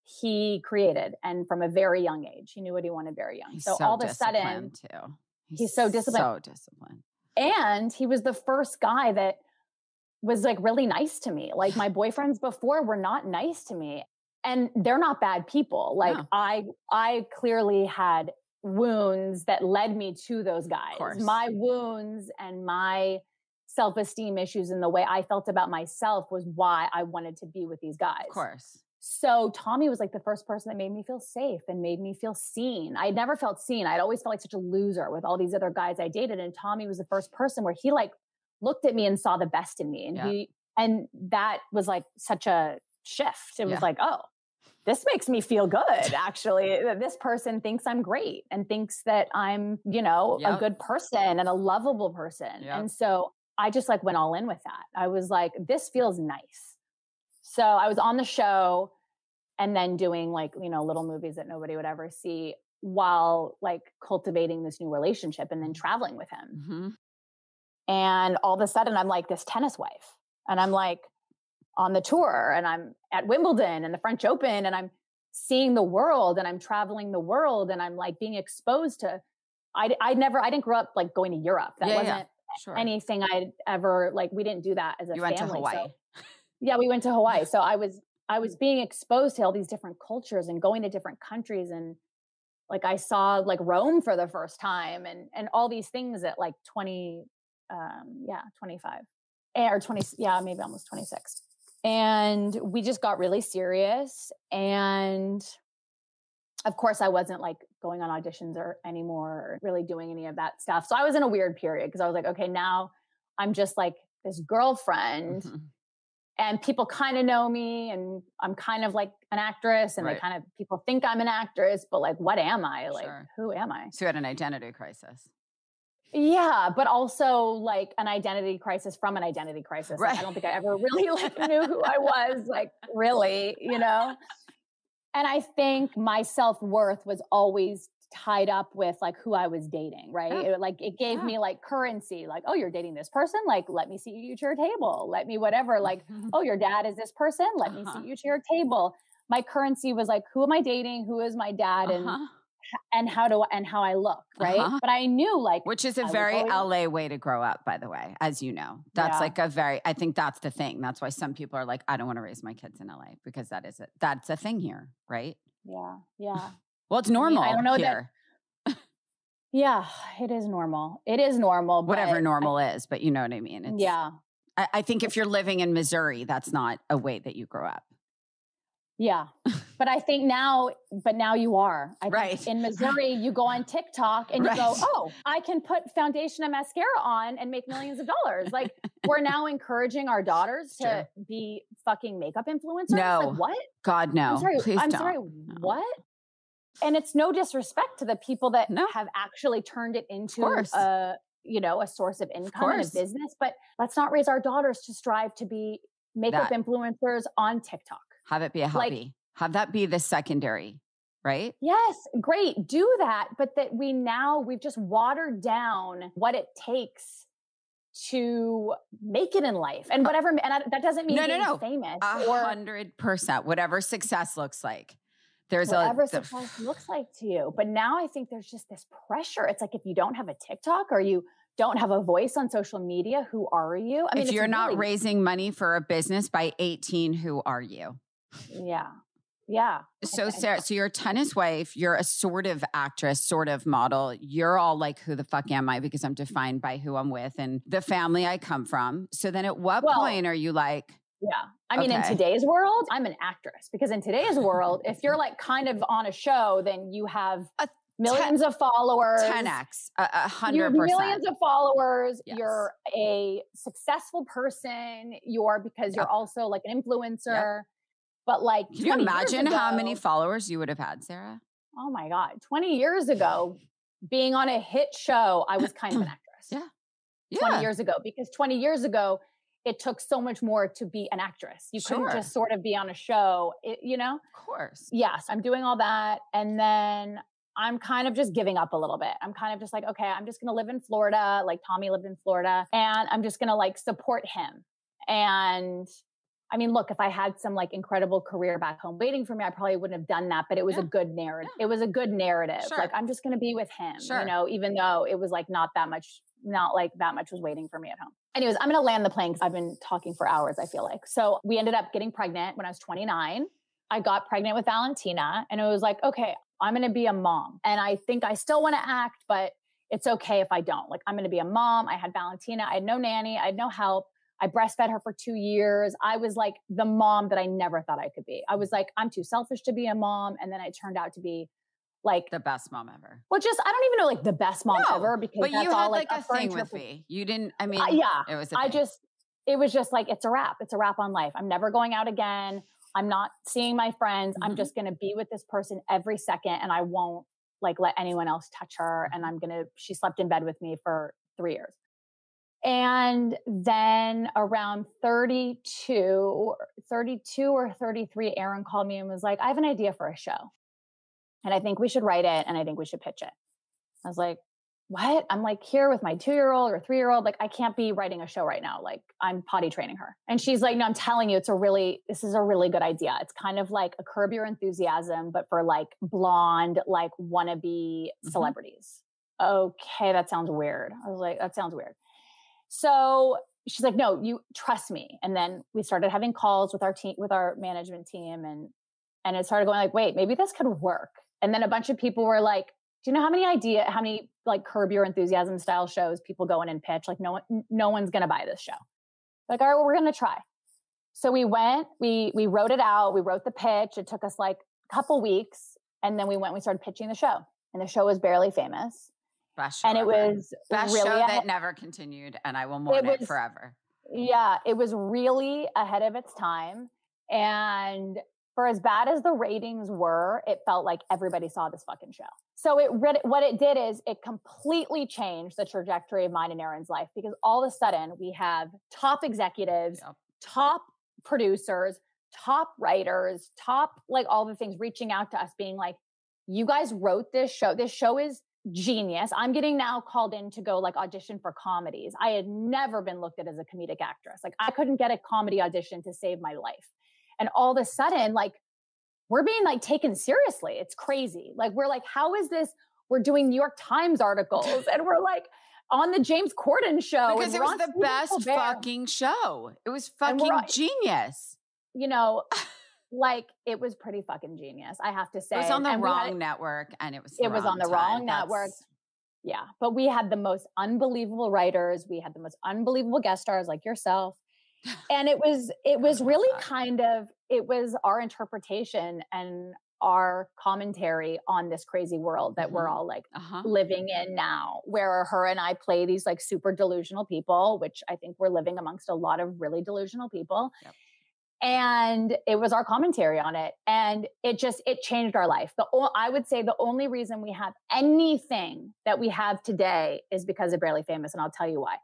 Speaker 4: he created. And from a very young age, he knew what he wanted very young. So all of a sudden,
Speaker 1: too.
Speaker 4: He's so disciplined.
Speaker 1: So disciplined.
Speaker 4: And he was the first guy that was really nice to me. My boyfriends before were not nice to me, and they're not bad people. I clearly had wounds that led me to those guys. My wounds and my self-esteem issues and the way I felt about myself was why I wanted to be with these guys.
Speaker 1: Of course.
Speaker 4: So Tommy was the first person that made me feel safe and made me feel seen. I'd never felt seen. I'd always felt like such a loser with all these other guys I dated. And Tommy was the first person where he looked at me and saw the best in me. And and that was such a shift. It was oh, this makes me feel good. Actually, this person thinks I'm great and thinks that I'm, a good person and a lovable person.
Speaker 1: Yep.
Speaker 4: And so I just went all in with that. I was this feels nice. So I was on the show and then doing little movies that nobody would ever see while cultivating this new relationship and then traveling with him.
Speaker 1: Mm-hmm.
Speaker 4: And all of a sudden I'm this tennis wife, and I'm on the tour, and I'm at Wimbledon and the French Open, and I'm seeing the world, and I'm traveling the world, and I'm being exposed to, I didn't grow up going to Europe. That wasn't anything I'd ever, we didn't do that as a family.
Speaker 1: You went to Hawaii.
Speaker 4: So, yeah, we went to Hawaii. So I was being exposed to all these different cultures and going to different countries. And I saw Rome for the first time and all these things at 25 or 20, maybe almost 26. And we just got really serious. And of course I wasn't going on auditions or anymore, or really doing any of that stuff. So I was in a weird period because I was okay, now I'm just this girlfriend and people kind of know me, and I'm kind of like an actress, and people think I'm an actress, but like, what am I? Like, who am I?
Speaker 1: So you had an identity crisis.
Speaker 4: Yeah, but also like an identity crisis from an identity crisis.
Speaker 1: Right.
Speaker 4: Like, I don't think I ever really like knew who I was, like really, you know? And I think my self-worth was always tied up with like who I was dating, right? It gave me like currency, like, oh, you're dating this person? Like, let me see you to your table. Let me whatever. Like, oh, your dad is this person? Let me see you to your table. My currency was like, who am I dating? Who is my dad? And how I look, right? But I knew like,
Speaker 1: which is a very LA way to grow up, by the way, as you know. That's like I think that's the thing. That's why some people are like, I don't want to raise my kids in LA, because that's a thing here, right?
Speaker 4: Yeah. Yeah.
Speaker 1: Well, it's normal.
Speaker 4: I don't know
Speaker 1: here.
Speaker 4: Yeah, it is normal. It is normal.
Speaker 1: Whatever normal is, but you know what I mean?
Speaker 4: Yeah.
Speaker 1: I think if you're living in Missouri, that's not a way that you grow up.
Speaker 4: Yeah. But I think now you are. I think in Missouri, you go on TikTok and you go, oh, I can put foundation and mascara on and make millions of dollars. Like, we're now encouraging our daughters to be fucking makeup influencers.
Speaker 1: No.
Speaker 4: Like, what?
Speaker 1: God, no.
Speaker 4: I'm sorry.
Speaker 1: Please don't.
Speaker 4: Sorry.
Speaker 1: No.
Speaker 4: What? And it's no disrespect to the people that have actually turned it into a source of income and a business, but let's not raise our daughters to strive to be makeup influencers on TikTok.
Speaker 1: Have it be a hobby. Like, have that be the secondary, right?
Speaker 4: Yes, great. Do that. But that we've just watered down what it takes to make it in life and whatever. And that doesn't mean being famous.
Speaker 1: 100%. Whatever success looks like. There's
Speaker 4: whatever success looks like to you. But now I think there's just this pressure. It's like, if you don't have a TikTok or you don't have a voice on social media, who are you? I mean,
Speaker 1: if you're not raising money for a business by 18, who are you?
Speaker 4: Yeah. Yeah.
Speaker 1: So Sarah, so you're a tennis wife, you're a sort of actress, sort of model. You're all like, who the fuck am I? Because I'm defined by who I'm with and the family I come from. So then at what point are you like...
Speaker 4: Yeah. I mean, in today's world, I'm an actress, because in today's world, if you're like kind of on a show, then you have millions of followers.
Speaker 1: 10x, 100%.
Speaker 4: You have millions of followers. Yes. You're a successful person. Because you're also like an influencer. Yep. But like,
Speaker 1: can you imagine how many followers you would have had, Sarah?
Speaker 4: Oh my God. 20 years ago, being on a hit show, I was kind of an actress. Yeah. 20 years ago, because 20 years ago, it took so much more to be an actress. You couldn't just sort of be on a show, Of
Speaker 1: course.
Speaker 4: Yes, I'm doing all that. And then I'm kind of just giving up a little bit. I'm kind of just like, okay, I'm just going to live in Florida. Like Tommy lived in Florida, and I'm just going to like support him. And I mean, look, if I had some like incredible career back home waiting for me, I probably wouldn't have done that, but it was a good narrative. It was a good narrative. Sure. Like, I'm just going to be with him, even though it was like not like that much was waiting for me at home. Anyways, I'm going to land the plane because I've been talking for hours, I feel like. So we ended up getting pregnant when I was 29. I got pregnant with Valentina, and it was like, okay, I'm going to be a mom. And I think I still want to act, but it's okay if I don't. Like, I'm going to be a mom. I had Valentina. I had no nanny. I had no help. I breastfed her for 2 years. I was like the mom that I never thought I could be. I was like, I'm too selfish to be a mom. And then I turned out to be like
Speaker 1: the best mom ever.
Speaker 4: Well, I don't even know like the best mom ever, because
Speaker 1: but
Speaker 4: that's
Speaker 1: you had
Speaker 4: all
Speaker 1: like a thing with me. You didn't, I mean, it was it was just like, it's a wrap. It's a wrap on life. I'm never going out again. I'm not seeing my friends. I'm just going to be with this person every second, and I won't like let anyone else touch her. And she slept in bed with me for 3 years. And then around 32 or 33, Aaron called me and was like, I have an idea for a show, and I think we should write it, and I think we should pitch it. I was like, what? I'm like here with my 2-year-old or 3-year-old. Like, I can't be writing a show right now. Like, I'm potty training her. And she's like, no, I'm telling you, this is a really good idea. It's kind of like a Curb Your Enthusiasm, but for like blonde, like wannabe celebrities. Okay. That sounds weird. I was like, that sounds weird. So she's like, no, you trust me. And then we started having calls with our team, with our management team. And it started going like, wait, maybe this could work. And then a bunch of people were like, do you know how many like Curb Your Enthusiasm style shows people go in and pitch? Like no one's going to buy this show. Like, all right, well, we're going to try. So we went, we wrote it out. We wrote the pitch. It took us like a couple weeks. And then we started pitching the show, and the show was Barely Famous. Best show
Speaker 4: and it
Speaker 1: ever.
Speaker 4: was
Speaker 1: best
Speaker 4: really
Speaker 1: show that never continued, and I will mourn it forever.
Speaker 4: Yeah, it was really ahead of its time. And for as bad as the ratings were, it felt like everybody saw this fucking show. So what it did is it completely changed the trajectory of mine and Aaron's life, because all of a sudden we have top executives, top producers, top writers, top, like all the things reaching out to us being like, you guys wrote this show. This show is genius. I'm getting now called in to go like audition for comedies. I had never been looked at as a comedic actress. Like I couldn't get a comedy audition to save my life. And all of a sudden, like we're being like taken seriously. It's crazy. Like we're like, how is this? We're doing New York Times articles and we're like on the James Corden show.
Speaker 1: Because it was the best fucking show. It was fucking genius.
Speaker 4: You know, like it was pretty fucking genius, I have to say.
Speaker 1: It was on the wrong network and it was
Speaker 4: on the wrong network. Yeah. But we had the most unbelievable writers. We had the most unbelievable guest stars like yourself. And it was really kind of, it was our interpretation and our commentary on this crazy world that we're all like living in now, where her and I play these like super delusional people, which I think we're living amongst a lot of really delusional people. Yep. And it was our commentary on it. And it changed our life. I would say the only reason we have anything that we have today is because of Barely Famous. And I'll tell you why.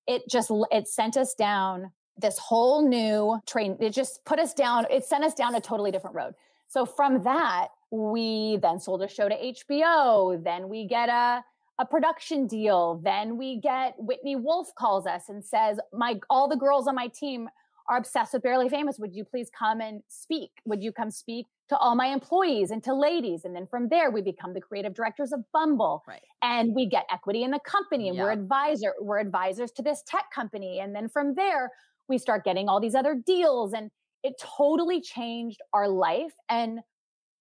Speaker 4: It sent us down this whole new train. It just put us down. It sent us down a totally different road. So from that, we then sold a show to HBO. Then we get a production deal. Then we get Whitney Wolf calls us and says, all the girls on my team are obsessed with Barely Famous. Would you please come and speak? Would you come speak to all my employees and to ladies? And then from there, we become the creative directors of Bumble. Right. And we get equity in the company and we're advisors to this tech company. And then from there, we start getting all these other deals, and it totally changed our life. And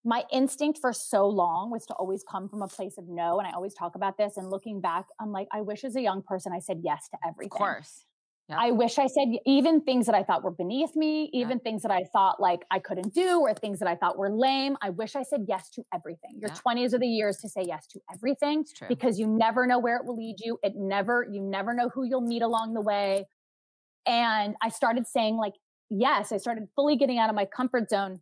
Speaker 4: my instinct for so long was to always come from a place of no. And I always talk about this, and looking back, I'm like, I wish as a young person, I said yes to everything.
Speaker 1: Of course. Yep.
Speaker 4: I wish I said even things that I thought were beneath me, even things that I thought like I couldn't do, or things that I thought were lame. I wish I said yes to everything. Your 20s are the years to say yes to everything, because you never know where it will lead you. You never know who you'll meet along the way. And I started saying like, yes, I started fully getting out of my comfort zone.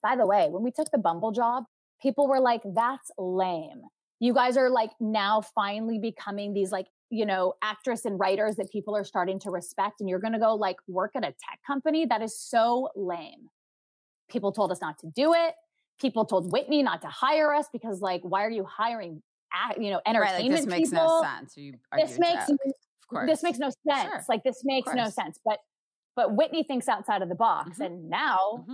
Speaker 4: By the way, when we took the Bumble job, people were like, that's lame. You guys are like now finally becoming these like, you know, actress and writers that people are starting to respect. And you're going to go like work at a tech company. That is so lame. People told us not to do it. People told Whitney not to hire us because like, why are you hiring, entertainment
Speaker 1: like, this
Speaker 4: people?
Speaker 1: Makes no sense.
Speaker 4: This makes no sense.
Speaker 1: Sure.
Speaker 4: Like this makes no sense. But Whitney thinks outside of the box.
Speaker 1: Mm-hmm.
Speaker 4: And now,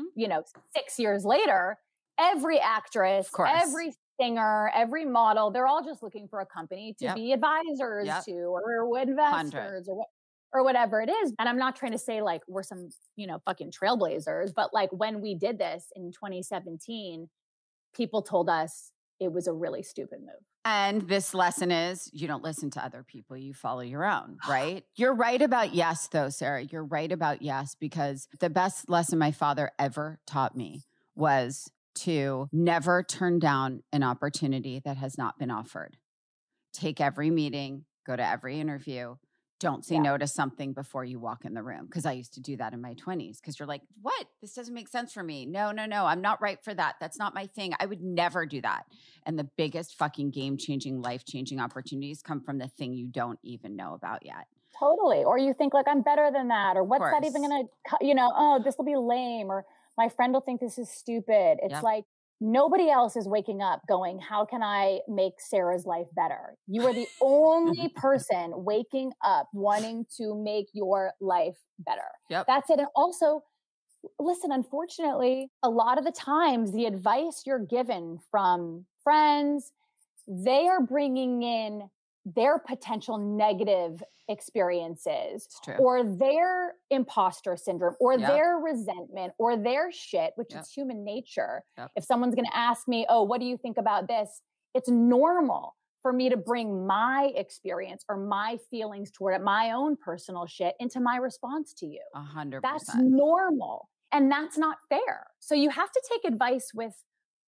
Speaker 4: 6 years later, every actress, every singer, every model, they're all just looking for a company to be advisors to, or investors or whatever it is. And I'm not trying to say like we're some, fucking trailblazers, but like when we did this in 2017, people told us it was a really stupid move.
Speaker 1: And this lesson is you don't listen to other people, you follow your own, right? You're right about yes, though, Sarah. You're right about yes, because the best lesson my father ever taught me was to never turn down an opportunity that has not been offered. Take every meeting, go to every interview. Don't say no to something before you walk in the room. Because I used to do that in my 20s. Because you're like, what? This doesn't make sense for me. No. I'm not right for that. That's not my thing. I would never do that. And the biggest fucking game-changing, life-changing opportunities come from the thing you don't even know about yet.
Speaker 4: Totally. Or you think like, I'm better than that. Or what's that even going to, this will be lame. Or my friend will think this is stupid. It's like, nobody else is waking up going, how can I make Sarah's life better? You are the only person waking up wanting to make your life better. Yep. That's it. And also, listen, unfortunately, a lot of the times the advice you're given from friends, they are bringing in their potential negative experiences or their imposter syndrome or their resentment or their shit, which is human nature. If someone's going to ask me, oh, what do you think about this? It's normal for me to bring my experience or my feelings toward it, my own personal shit into my response to you.
Speaker 1: 100%.
Speaker 4: That's normal. And that's not fair. So you have to take advice with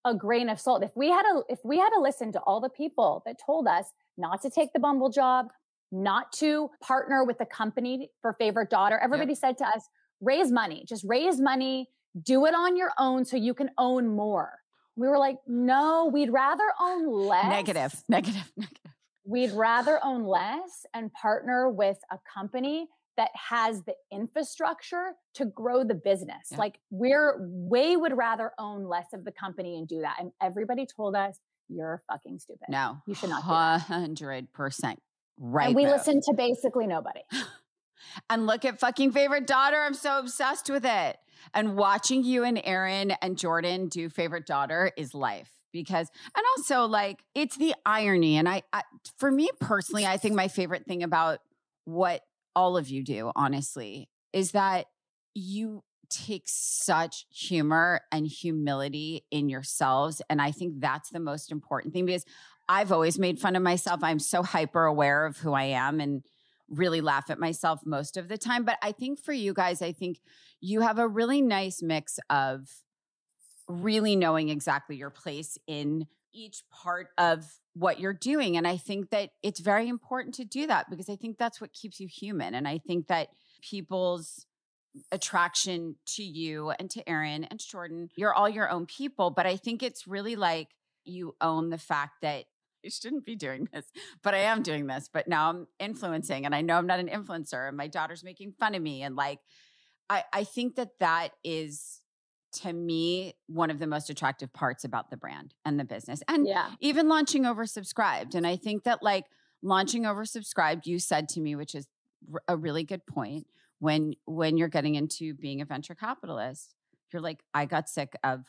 Speaker 4: a grain of salt. If we had to listen to all the people that told us not to take the Bumble job, not to partner with the company for favorite daughter. Everybody said to us, raise money, just raise money, do it on your own so you can own more. We were like, no, we'd rather own less.
Speaker 1: Negative.
Speaker 4: We'd rather own less and partner with a company that has the infrastructure to grow the business.
Speaker 1: Yeah.
Speaker 4: Like would rather own less of the company and do that. And everybody told us, you're fucking stupid.
Speaker 1: No,
Speaker 4: you should not do that.
Speaker 1: 100% right.
Speaker 4: And we listened to basically nobody.
Speaker 1: And look at fucking favorite daughter. I'm so obsessed with it. And watching you and Aaron and Jordan do favorite daughter is life. Because, and also like, it's the irony. And I, for me personally, I think my favorite thing about what all of you do, honestly, is that you take such humor and humility in yourselves. And I think that's the most important thing, because I've always made fun of myself. I'm so hyper aware of who I am and really laugh at myself most of the time. But I think for you guys, I think you have a really nice mix of really knowing exactly your place in each part of what you're doing. And I think that it's very important to do that, because I think that's what keeps you human. And I think that people's attraction to you and to Aaron and to Jordan, you're all your own people. But I think it's really like you own the fact that I shouldn't be doing this, but I am doing this. But now I'm influencing, and I know I'm not an influencer, and my daughter's making fun of me. And like, I think that is, to me, one of the most attractive parts about the brand and the business, and even launching Oversubscribed. And I think that like launching Oversubscribed, you said to me, which is a really good point, when you're getting into being a venture capitalist, you're like, I got sick of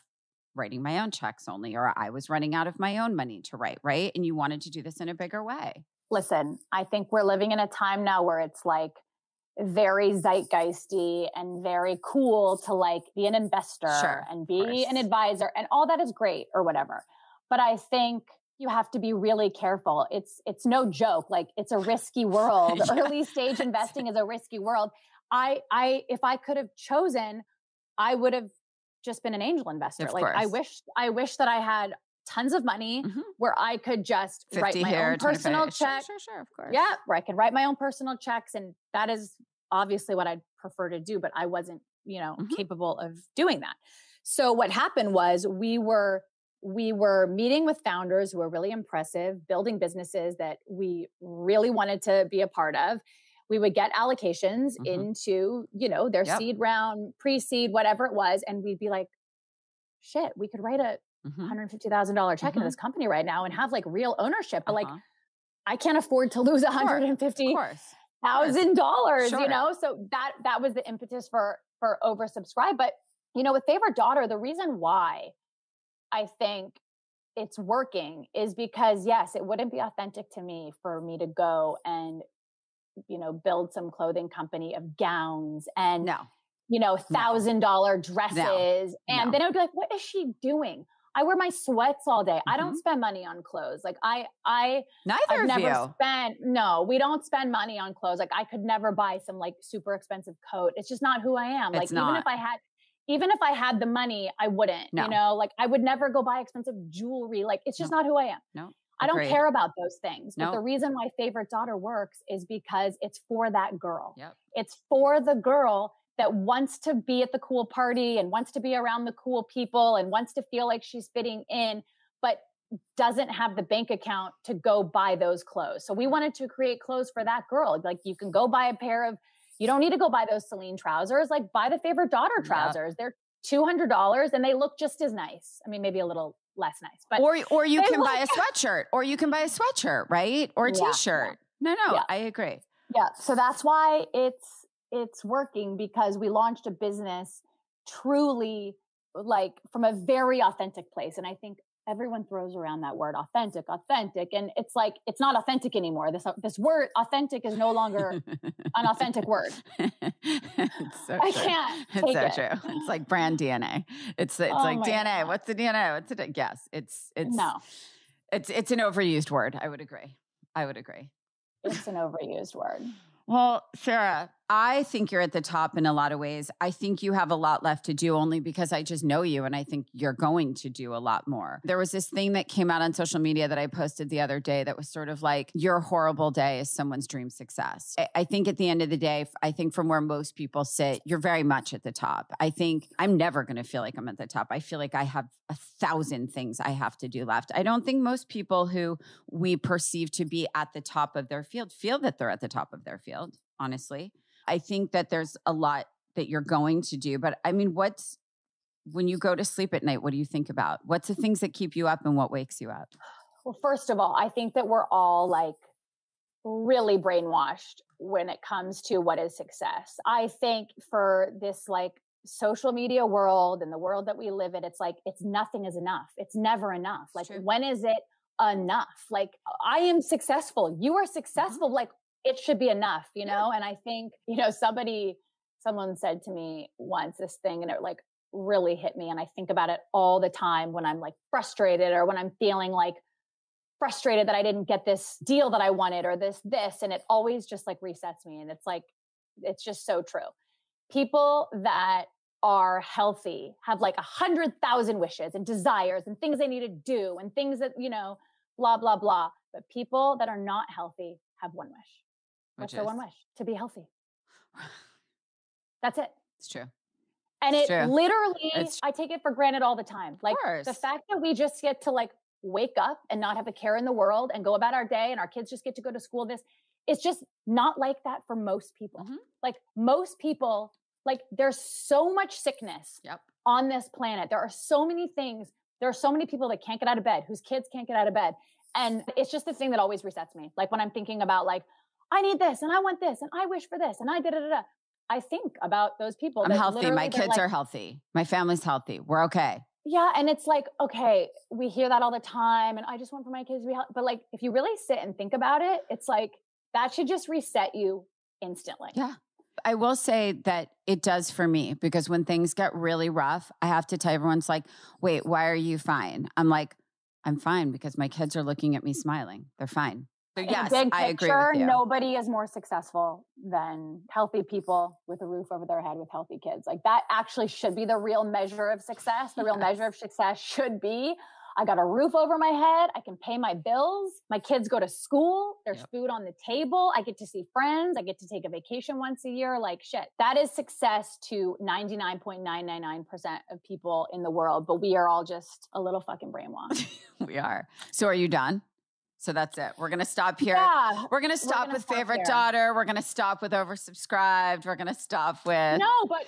Speaker 1: writing my own checks only, or I was running out of my own money to write, right? And you wanted to do this in a bigger way.
Speaker 4: Listen, I think we're living in a time now where it's like very zeitgeisty and very cool to like be an investor and be an advisor, and all that is great or whatever. But I think you have to be really careful. It's no joke. Like, it's a risky world. Early stage investing is a risky world. If I could have chosen, I would have just been an angel investor.
Speaker 1: Of
Speaker 4: like
Speaker 1: course.
Speaker 4: I wish that I had tons of money where I could just write my own personal check.
Speaker 1: Sure, of course.
Speaker 4: Yeah, where I could write my own personal checks. And that is obviously what I'd prefer to do, but I wasn't, capable of doing that. So what happened was we were meeting with founders who were really impressive, building businesses that we really wanted to be a part of. We would get allocations into, their seed round, pre-seed, whatever it was. And we'd be like, shit, we could write a $150,000 check into this company right now and have like real ownership. But like, I can't afford to lose $150,000, So that was the impetus for Oversubscribe. But, with favorite daughter, the reason why I think it's working is because, yes, it wouldn't be authentic to me for me to go and build some clothing company of gowns and, $1,000 dresses. And then I would be like, what is she doing? I wear my sweats all day. I don't spend money on clothes. Like I've never spent, no, we don't spend money on clothes. Like I could never buy some like super expensive coat. It's just not who I am. Like even if I had the money, I wouldn't, like I would never go buy expensive jewelry. Like it's just not who I am.
Speaker 1: No.
Speaker 4: I don't care about those things. But the reason why favorite daughter works is because it's for that girl.
Speaker 1: Yep.
Speaker 4: It's for the girl that wants to be at the cool party and wants to be around the cool people and wants to feel like she's fitting in, but doesn't have the bank account to go buy those clothes. So we wanted to create clothes for that girl. Like you can go buy a pair of, you don't need to go buy those Celine trousers, like buy the favorite daughter trousers. They're $200 and they look just as nice. I mean, maybe a little less nice, but
Speaker 1: or you can buy a sweatshirt, right? Or a t-shirt. No, I agree.
Speaker 4: Yeah. So that's why it's working, because we launched a business truly like from a very authentic place. And I think everyone throws around that word authentic. And it's like, it's not authentic anymore. This word authentic is no longer an authentic word. I can't take it.
Speaker 1: It's so true. It's like brand DNA. It's like DNA. God. What's the DNA? What's it? Yes. It's an overused word. I would agree.
Speaker 4: It's an overused word.
Speaker 1: Well, Sara, I think you're at the top in a lot of ways. I think you have a lot left to do only because I just know you and I think you're going to do a lot more. There was this thing that came out on social media that I posted the other day that was sort of like, your horrible day is someone's dream success. I think at the end of the day, I think from where most people sit, you're very much at the top. I think I'm never going to feel like I'm at the top. I feel like I have 1,000 things I have to do left. I don't think most people who we perceive to be at the top of their field feel that they're at the top of their field, honestly. I think that there's a lot that you're going to do, but I mean, when you go to sleep at night, what do you think about? What's the things that keep you up and what wakes you up?
Speaker 4: Well, first of all, I think that we're all like really brainwashed when it comes to what is success. I think for this like social media world and the world that we live in, it's like, it's nothing is enough. It's never enough. Like, when is it enough? Like, I am successful. You are successful. Like, it should be enough, you know? And I think, you know, someone said to me once this thing and it like really hit me. And I think about it all the time when I'm like frustrated or when I'm feeling like frustrated that I didn't get this deal that I wanted or this, and it always just like resets me. And it's like, it's just so true. People that are healthy have like 100,000 wishes and desires and things they need to do and things that, you know, blah, blah, blah. But people that are not healthy have one wish. What's their one wish? To be healthy. That's it.
Speaker 1: It's true.
Speaker 4: And literally, I take it for granted all the time. Like the fact that we just get to like wake up and not have a care in the world and go about our day and our kids just get to go to school. It's just not like that for most people. Mm-hmm. Like most people, like there's so much sickness on this planet. There are so many things. There are so many people that can't get out of bed, whose kids can't get out of bed. And it's just the thing that always resets me. Like when I'm thinking about like, I need this and I want this and I wish for this and I da-da-da-da. I think about those people.
Speaker 1: I'm healthy. My kids are healthy. My family's healthy. We're okay.
Speaker 4: Yeah. And it's like, okay, we hear that all the time and I just want for my kids to be healthy. But like, if you really sit and think about it, it's like, that should just reset you instantly.
Speaker 1: Yeah. I will say that it does for me because when things get really rough, I have to tell everyone's like, wait, why are you fine? I'm like, I'm fine because my kids are looking at me smiling. They're fine. So yes,
Speaker 4: big picture,
Speaker 1: I agree with you.
Speaker 4: Nobody is more successful than healthy people with a roof over their head with healthy kids. Like that actually should be the real measure of success. The real measure of success should be, I got a roof over my head. I can pay my bills. My kids go to school. There's food on the table. I get to see friends. I get to take a vacation once a year. Like shit. That is success to 99.999% of people in the world. But we are all just a little fucking brainwashed.
Speaker 1: We are. So are you done? So that's it. We're going to stop here.
Speaker 4: Yeah,
Speaker 1: we're going to stop with favorite daughter. We're going to stop with oversubscribed. We're going to stop with...
Speaker 4: No,
Speaker 1: but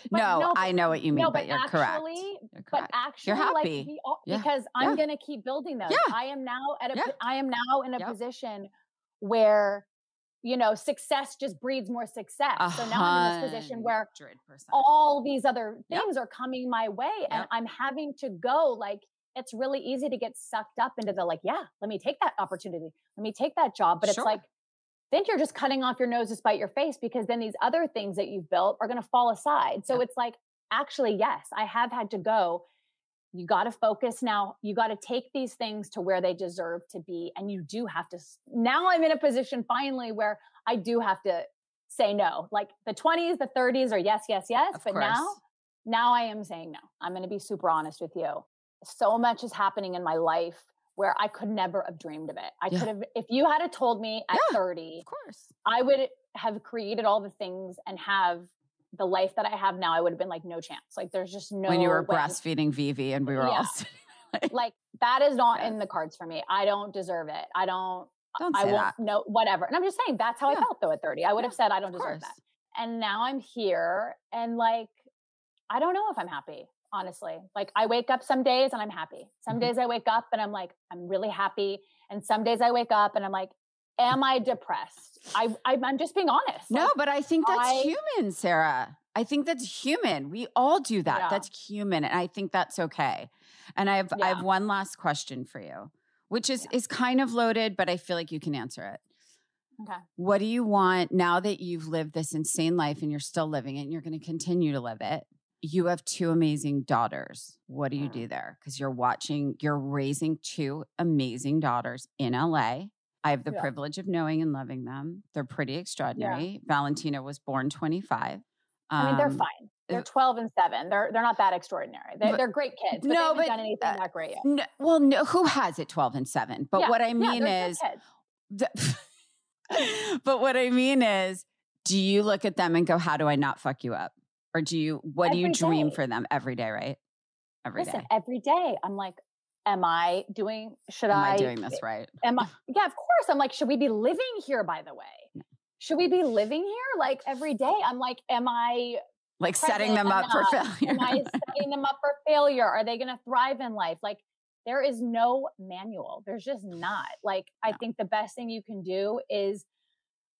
Speaker 1: I know what you mean, but you're correct.
Speaker 4: You're correct. But actually,
Speaker 1: you're happy.
Speaker 4: Because I'm going to keep building those. Yeah. I am now in a position where, you know, success just breeds more success. So now I'm in this position where all these other things are coming my way and I'm having to go like, it's really easy to get sucked up into the like, let me take that opportunity. Let me take that job. But it's like, then you're just cutting off your nose to spite your face because then these other things that you've built are going to fall aside. So it's like, actually, yes, I have had to go. You got to focus now. You got to take these things to where they deserve to be. And you do have to, now I'm in a position finally where I do have to say no. Like the 20s, the 30s are yes. But now I am saying no. I'm going to be super honest with you. So much is happening in my life where I could never have dreamed of it. I could have, if you had told me at 30,
Speaker 1: of course, I
Speaker 4: would have created all the things and have the life that I have now. I would have been like, no chance. Like there's just no
Speaker 1: When you were breastfeeding Vivi and we were all sitting
Speaker 4: like that is not in the cards for me. I don't deserve it. I won't know, whatever. And I'm just saying that's how I felt though at 30. I would have said, I don't deserve that. And now I'm here and like, I don't know if I'm happy. Honestly, like I wake up some days and I'm happy. Some days I wake up and I'm like, I'm really happy. And some days I wake up and I'm like, am I depressed? I'm just being honest.
Speaker 1: No, but I think that's human, Sarah. I think that's human. We all do that. That's human. And I think that's okay. And I have one last question for you, which is kind of loaded, but I feel like you can answer it.
Speaker 4: Okay.
Speaker 1: What do you want now that you've lived this insane life and you're still living it and you're going to continue to live it? You have two amazing daughters. What do you do there? Because you're raising two amazing daughters in LA. I have the privilege of knowing and loving them. They're pretty extraordinary. Yeah. Valentina was born 25.
Speaker 4: I mean, they're fine. They're 12 and 7. They're not that exextraordinary. They're great kids, but they haven't done anything that great yet.
Speaker 1: No, who has it 12 and 7? But what I mean is, but what I mean is, do you look at them and go, how do I not fuck you up? Or what do you dream for them every day, right? Every day.
Speaker 4: Every day. I'm like, am I doing this right? Yeah, of course. I'm like, should we be living here, by the way? No. Should we be living here? Like every day, I'm like, am I
Speaker 1: like setting them up for failure?
Speaker 4: Am I setting them up for failure? Are they going to thrive in life? Like there is no manual. There's just not. Like, I think the best thing you can do is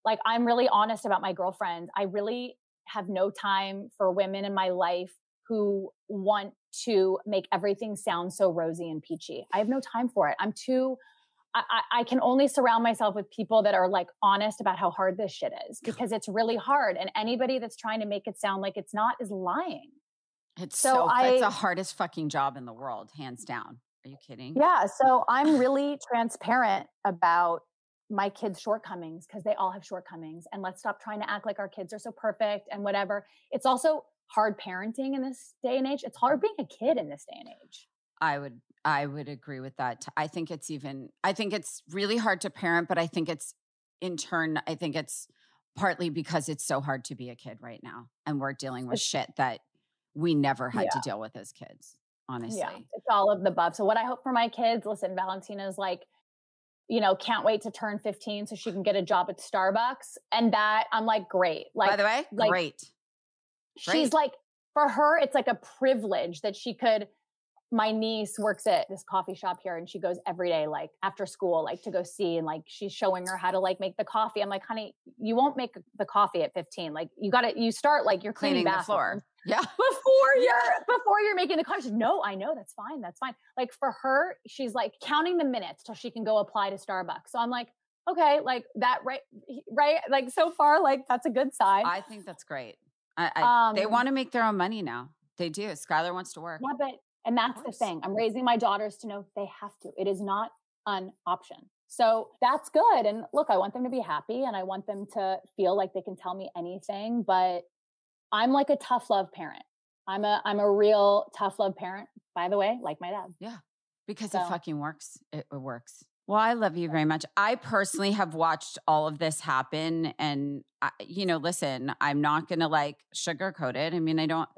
Speaker 4: like, I'm really honest about my girlfriends. I really have no time for women in my life who want to make everything sound so rosy and peachy. I have no time for it. I can only surround myself with people that are like honest about how hard this shit is, because it's really hard. And anybody that's trying to make it sound like it's not is lying.
Speaker 1: It's the hardest fucking job in the world, hands down. Are you kidding?
Speaker 4: Yeah. So I'm really transparent about my kids' shortcomings, because they all have shortcomings, and let's stop trying to act like our kids are so perfect and whatever. It's also hard parenting in this day and age. It's hard being a kid in this day and age.
Speaker 1: I would agree with that. I think it's really hard to parent, but I think it's partly because it's so hard to be a kid right now. And we're dealing with shit that we never had to deal with as kids, honestly. Yeah,
Speaker 4: it's all of the above. So what I hope for my kids, listen, Valentina's like, can't wait to turn 15 so she can get a job at Starbucks. And that I'm like, great. Like,
Speaker 1: by the way, great.
Speaker 4: She's like, for her, it's like a privilege that she could. My niece works at this coffee shop here, and she goes every day, like after school, like to go see, and like she's showing her how to like make the coffee. I'm like, honey, you won't make the coffee at 15. Like you start like you're cleaning the floor.
Speaker 1: Yeah.
Speaker 4: Before you're making the coffee. She's, no, I know, that's fine. That's fine. Like for her, she's like counting the minutes till she can go apply to Starbucks. So I'm like, okay, like that, right. Like so far, like that's a good sign.
Speaker 1: I think that's great. They want to make their own money now. They do. Skylar wants to work.
Speaker 4: Yeah, and that's the thing. I'm raising my daughters to know they have to. It is not an option. So that's good. And look, I want them to be happy, and I want them to feel like they can tell me anything, but I'm like a tough love parent. I'm a real tough love parent, by the way, like my dad.
Speaker 1: Yeah. Because it fucking works. It works. Well, I love you very much. I personally have watched all of this happen, and listen, I'm not going to like sugarcoat it. I mean, I don't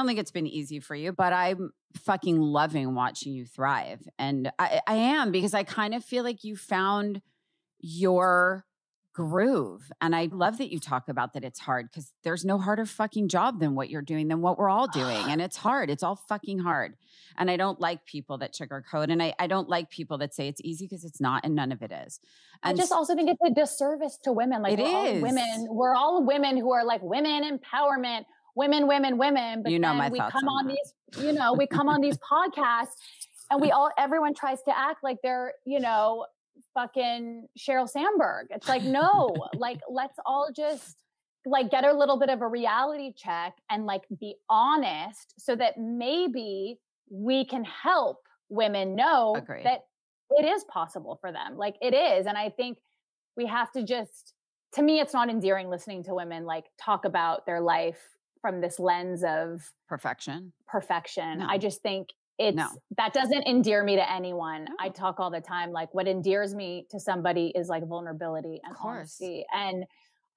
Speaker 1: think it's been easy for you, but I'm fucking loving watching you thrive. And I am, because I kind of feel like you found your groove. And I love that you talk about that it's hard, because there's no harder fucking job than what you're doing, than what we're all doing. And it's hard. It's all fucking hard. And I don't like people that sugarcoat. And I don't like people that say it's easy, because it's not, and none of it is. And
Speaker 4: I just also think it's a disservice to women. Like we're all women who are like women empowerment, women. But then we come on these, we come on these podcasts, and everyone tries to act like they're, fucking Sheryl Sandberg. It's like, no, like, let's all just like get a little bit of a reality check and like be honest, so that maybe we can help women know that it is possible for them. Like it is. And I think we have to to me, it's not endearing listening to women like talk about their life from this lens of
Speaker 1: perfection.
Speaker 4: No. I just think that doesn't endear me to anyone. No. I talk all the time. Like what endears me to somebody is like vulnerability and honesty. And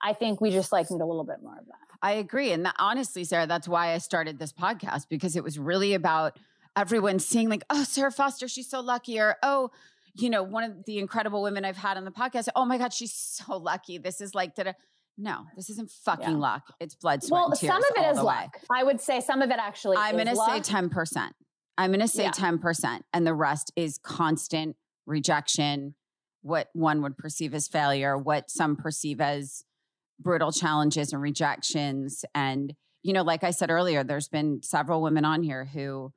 Speaker 4: I think we just like need a little bit more of that.
Speaker 1: I agree. And honestly, Sarah, that's why I started this podcast, because it was really about everyone seeing like, oh, Sara Foster, she's so lucky. Or, oh, one of the incredible women I've had on the podcast. Oh my God, she's so lucky. This is like, no, this isn't fucking luck. It's blood, sweat, and tears.
Speaker 4: Some of it is luck. I would say some of it actually
Speaker 1: I'm going to say 10%. I'm going to say 10%. And the rest is constant rejection, what one would perceive as failure, what some perceive as brutal challenges and rejections. And, like I said earlier, there's been several women on here who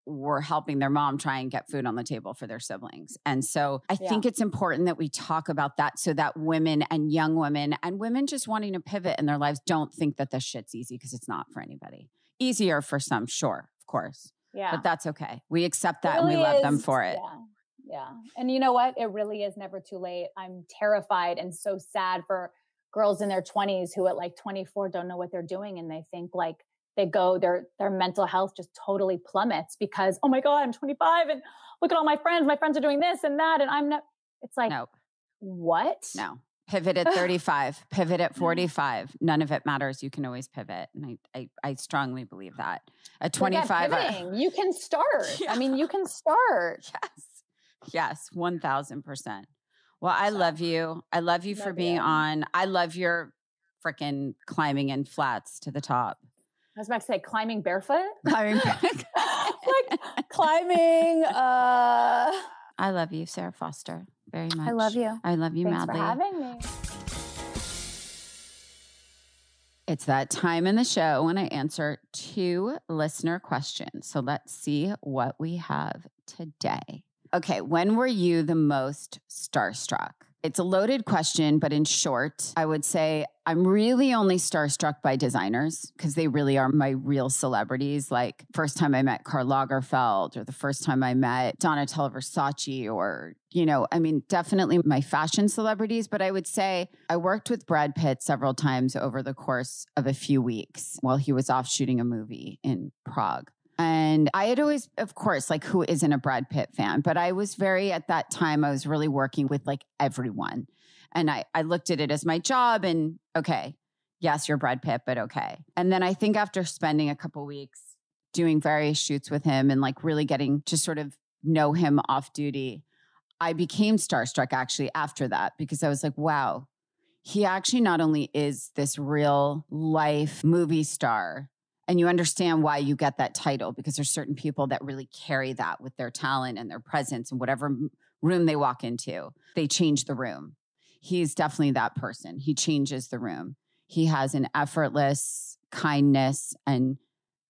Speaker 1: were helping their mom try and get food on the table for their siblings. And so I think it's important that we talk about that, so that women and young women and women just wanting to pivot in their lives don't think that this shit's easy, because it's not for anybody. Easier for some, sure, of course. Yeah. But that's okay. We accept that, and we love them for it.
Speaker 4: Yeah. And you know what? It really is never too late. I'm terrified and so sad for girls in their 20s who at like 24 don't know what they're doing. And they think like their mental health just totally plummets because, oh my God, I'm 25 and look at all my friends. My friends are doing this and that. And I'm not, it's like,
Speaker 1: no.
Speaker 4: What?
Speaker 1: No. Pivot at 35, pivot at 45. None of it matters. You can always pivot. And I strongly believe that. At 25,
Speaker 4: you can start. Yeah. I mean, you can start.
Speaker 1: Yes, 1000%. Well, I love you. I love you for being on. I love your freaking climbing in flats to the top.
Speaker 4: I was about to say climbing barefoot.
Speaker 1: Climbing.
Speaker 4: Climbing.
Speaker 1: I love you, Sara Foster, very much.
Speaker 4: I love you.
Speaker 1: I love you
Speaker 4: Thanks
Speaker 1: madly.
Speaker 4: For having me.
Speaker 1: It's that time in the show when I answer 2 listener questions. So let's see what we have today. Okay, when were you the most starstruck? It's a loaded question, but in short, I would say I'm really only starstruck by designers because they really are my real celebrities. Like first time I met Karl Lagerfeld or the first time I met Donatella Versace or, definitely my fashion celebrities. But I would say I worked with Brad Pitt several times over the course of a few weeks while he was off shooting a movie in Prague. And I had always, of course, like who isn't a Brad Pitt fan, but I was at that time, I was really working with like everyone. And I looked at it as my job and okay, yes, you're Brad Pitt, but okay. And then I think after spending a couple weeks doing various shoots with him and like really getting to sort of know him off duty, I became starstruck actually after that because I was like, wow, he actually not only is this real life movie star, and you understand why you get that title because there's certain people that really carry that with their talent and their presence and whatever room they walk into, they change the room. He's definitely that person. He changes the room. He has an effortless kindness and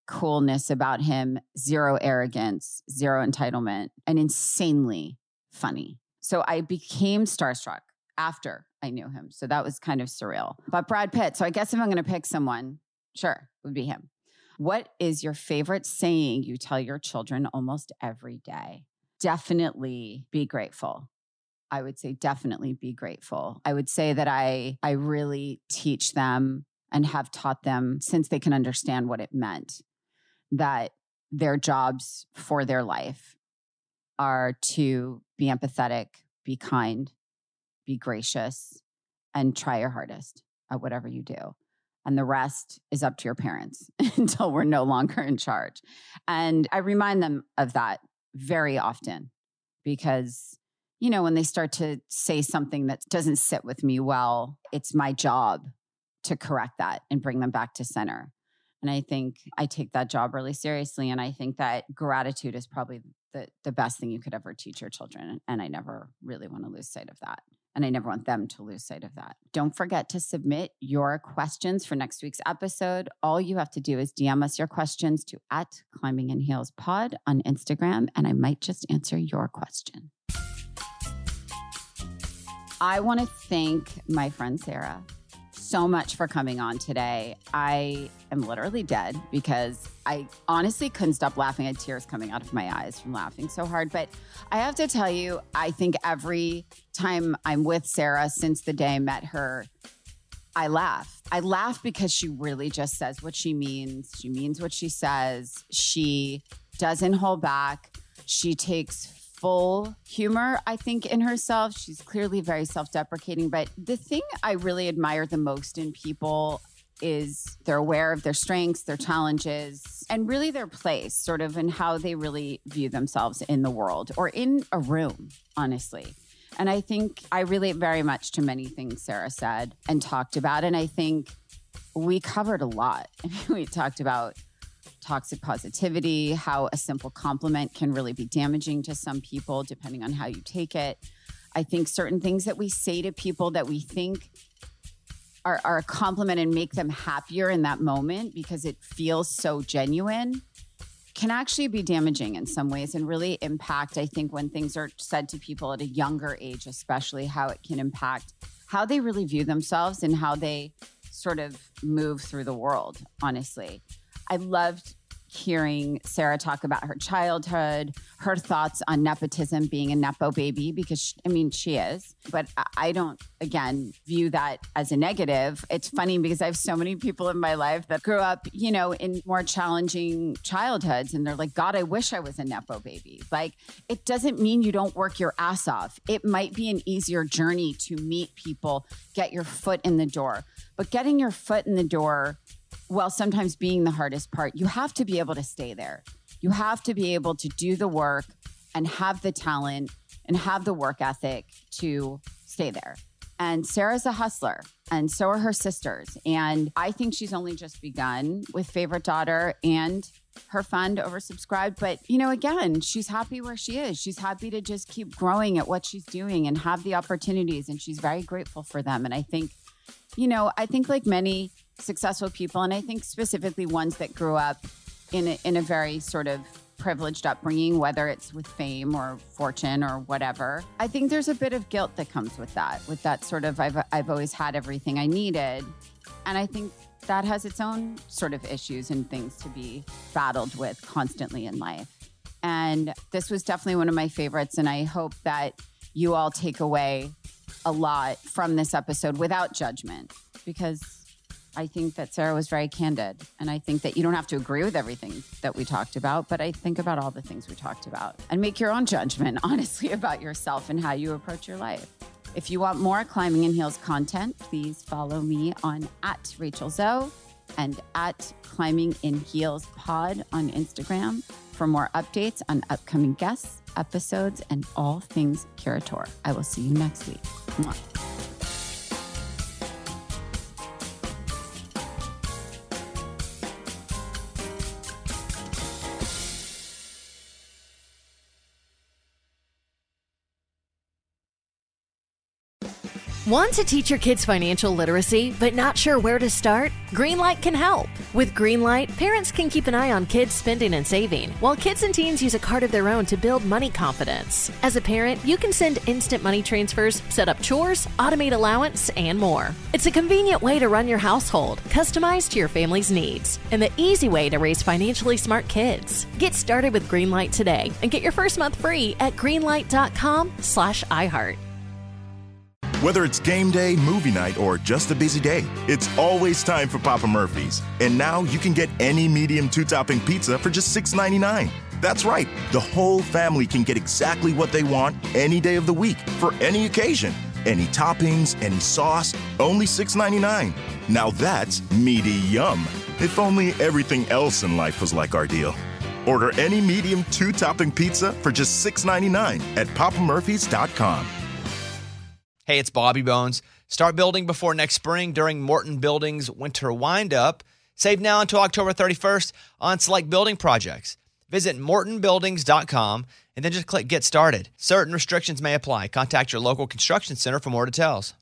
Speaker 1: coolness about him, zero arrogance, zero entitlement, and insanely funny. So I became starstruck after I knew him. So that was kind of surreal. But Brad Pitt, so I guess if I'm going to pick someone, sure, it would be him. What is your favorite saying you tell your children almost every day? Definitely be grateful. I would say definitely be grateful. I would say that I really teach them and have taught them since they can understand what it meant, that their jobs for their life are to be empathetic, be kind, be gracious, and try your hardest at whatever you do. And the rest is up to your parents until we're no longer in charge. And I remind them of that very often because, when they start to say something that doesn't sit with me well, it's my job to correct that and bring them back to center. And I think I take that job really seriously. And I think that gratitude is probably the best thing you could ever teach your children. And I never really want to lose sight of that. And I never want them to lose sight of that. Don't forget to submit your questions for next week's episode. All you have to do is DM us your questions to @ClimbingInHeelsPod on Instagram, and I might just answer your question. I want to thank my friend Sara so much for coming on today. I am literally dead because I honestly couldn't stop laughing. I had tears coming out of my eyes from laughing so hard. But I have to tell you, I think every time I'm with Sara since the day I met her, I laugh. I laugh because she really just says what she means. She means what she says. She doesn't hold back. She takes full humor, I think, in herself. She's clearly very self-deprecating. But the thing I really admire the most in people is they're aware of their strengths, their challenges, and really their place, sort of, in how they really view themselves in the world or in a room, honestly. And I think I relate very much to many things Sara said and talked about. And I think we covered a lot. We talked about toxic positivity, how a simple compliment can really be damaging to some people, depending on how you take it. I think certain things that we say to people that we think are a compliment and make them happier in that moment because it feels so genuine can actually be damaging in some ways and really impact, I think, when things are said to people at a younger age, especially, how it can impact how they really view themselves and how they sort of move through the world, honestly. I loved hearing Sara talk about her childhood, her thoughts on nepotism, being a Nepo baby, because she is, but I don't, again, view that as a negative. It's funny because I have so many people in my life that grew up, in more challenging childhoods, and they're like, God, I wish I was a Nepo baby. Like, it doesn't mean you don't work your ass off. It might be an easier journey to meet people, get your foot in the door, but getting your foot in the door, well, sometimes being the hardest part, you have to be able to stay there. You have to be able to do the work and have the talent and have the work ethic to stay there. And Sara's a hustler, and so are her sisters. And I think she's only just begun with Favorite Daughter and her fund oversubscribed. But, again, she's happy where she is. She's happy to just keep growing at what she's doing and have the opportunities. And she's very grateful for them. And I think, like many successful people, and I think specifically ones that grew up in a very sort of privileged upbringing, whether it's with fame or fortune or whatever, I think there's a bit of guilt that comes with that sort of, I've always had everything I needed. And I think that has its own sort of issues and things to be battled with constantly in life. And this was definitely one of my favorites. And I hope that you all take away a lot from this episode without judgment, because I think that Sara was very candid. And I think that you don't have to agree with everything that we talked about, but I think about all the things we talked about and make your own judgment, honestly, about yourself and how you approach your life. If you want more Climbing in Heels content, please follow me on @RachelZoe and @ClimbingInHeelsPod on Instagram for more updates on upcoming guests, episodes, and all things Curator. I will see you next week. Mwah.
Speaker 8: Want to teach your kids financial literacy, but not sure where to start? Greenlight can help. With Greenlight, parents can keep an eye on kids' spending and saving, while kids and teens use a card of their own to build money confidence. As a parent, you can send instant money transfers, set up chores, automate allowance, and more. It's a convenient way to run your household, customized to your family's needs, and the easy way to raise financially smart kids. Get started with Greenlight today and get your first month free at greenlight.com/iHeart.
Speaker 9: Whether it's game day, movie night, or just a busy day, it's always time for Papa Murphy's. And now you can get any medium 2-topping pizza for just $6.99. That's right, the whole family can get exactly what they want any day of the week for any occasion. Any toppings, any sauce, only $6.99. Now that's meaty yum. If only everything else in life was like our deal. Order any medium 2-topping pizza for just $6.99 at papamurphys.com.
Speaker 10: Hey, it's Bobby Bones. Start building before next spring during Morton Building's Winter Wind-Up. Save now until October 31st on select building projects. Visit mortonbuildings.com and then just click Get Started. Certain restrictions may apply. Contact your local construction center for more details.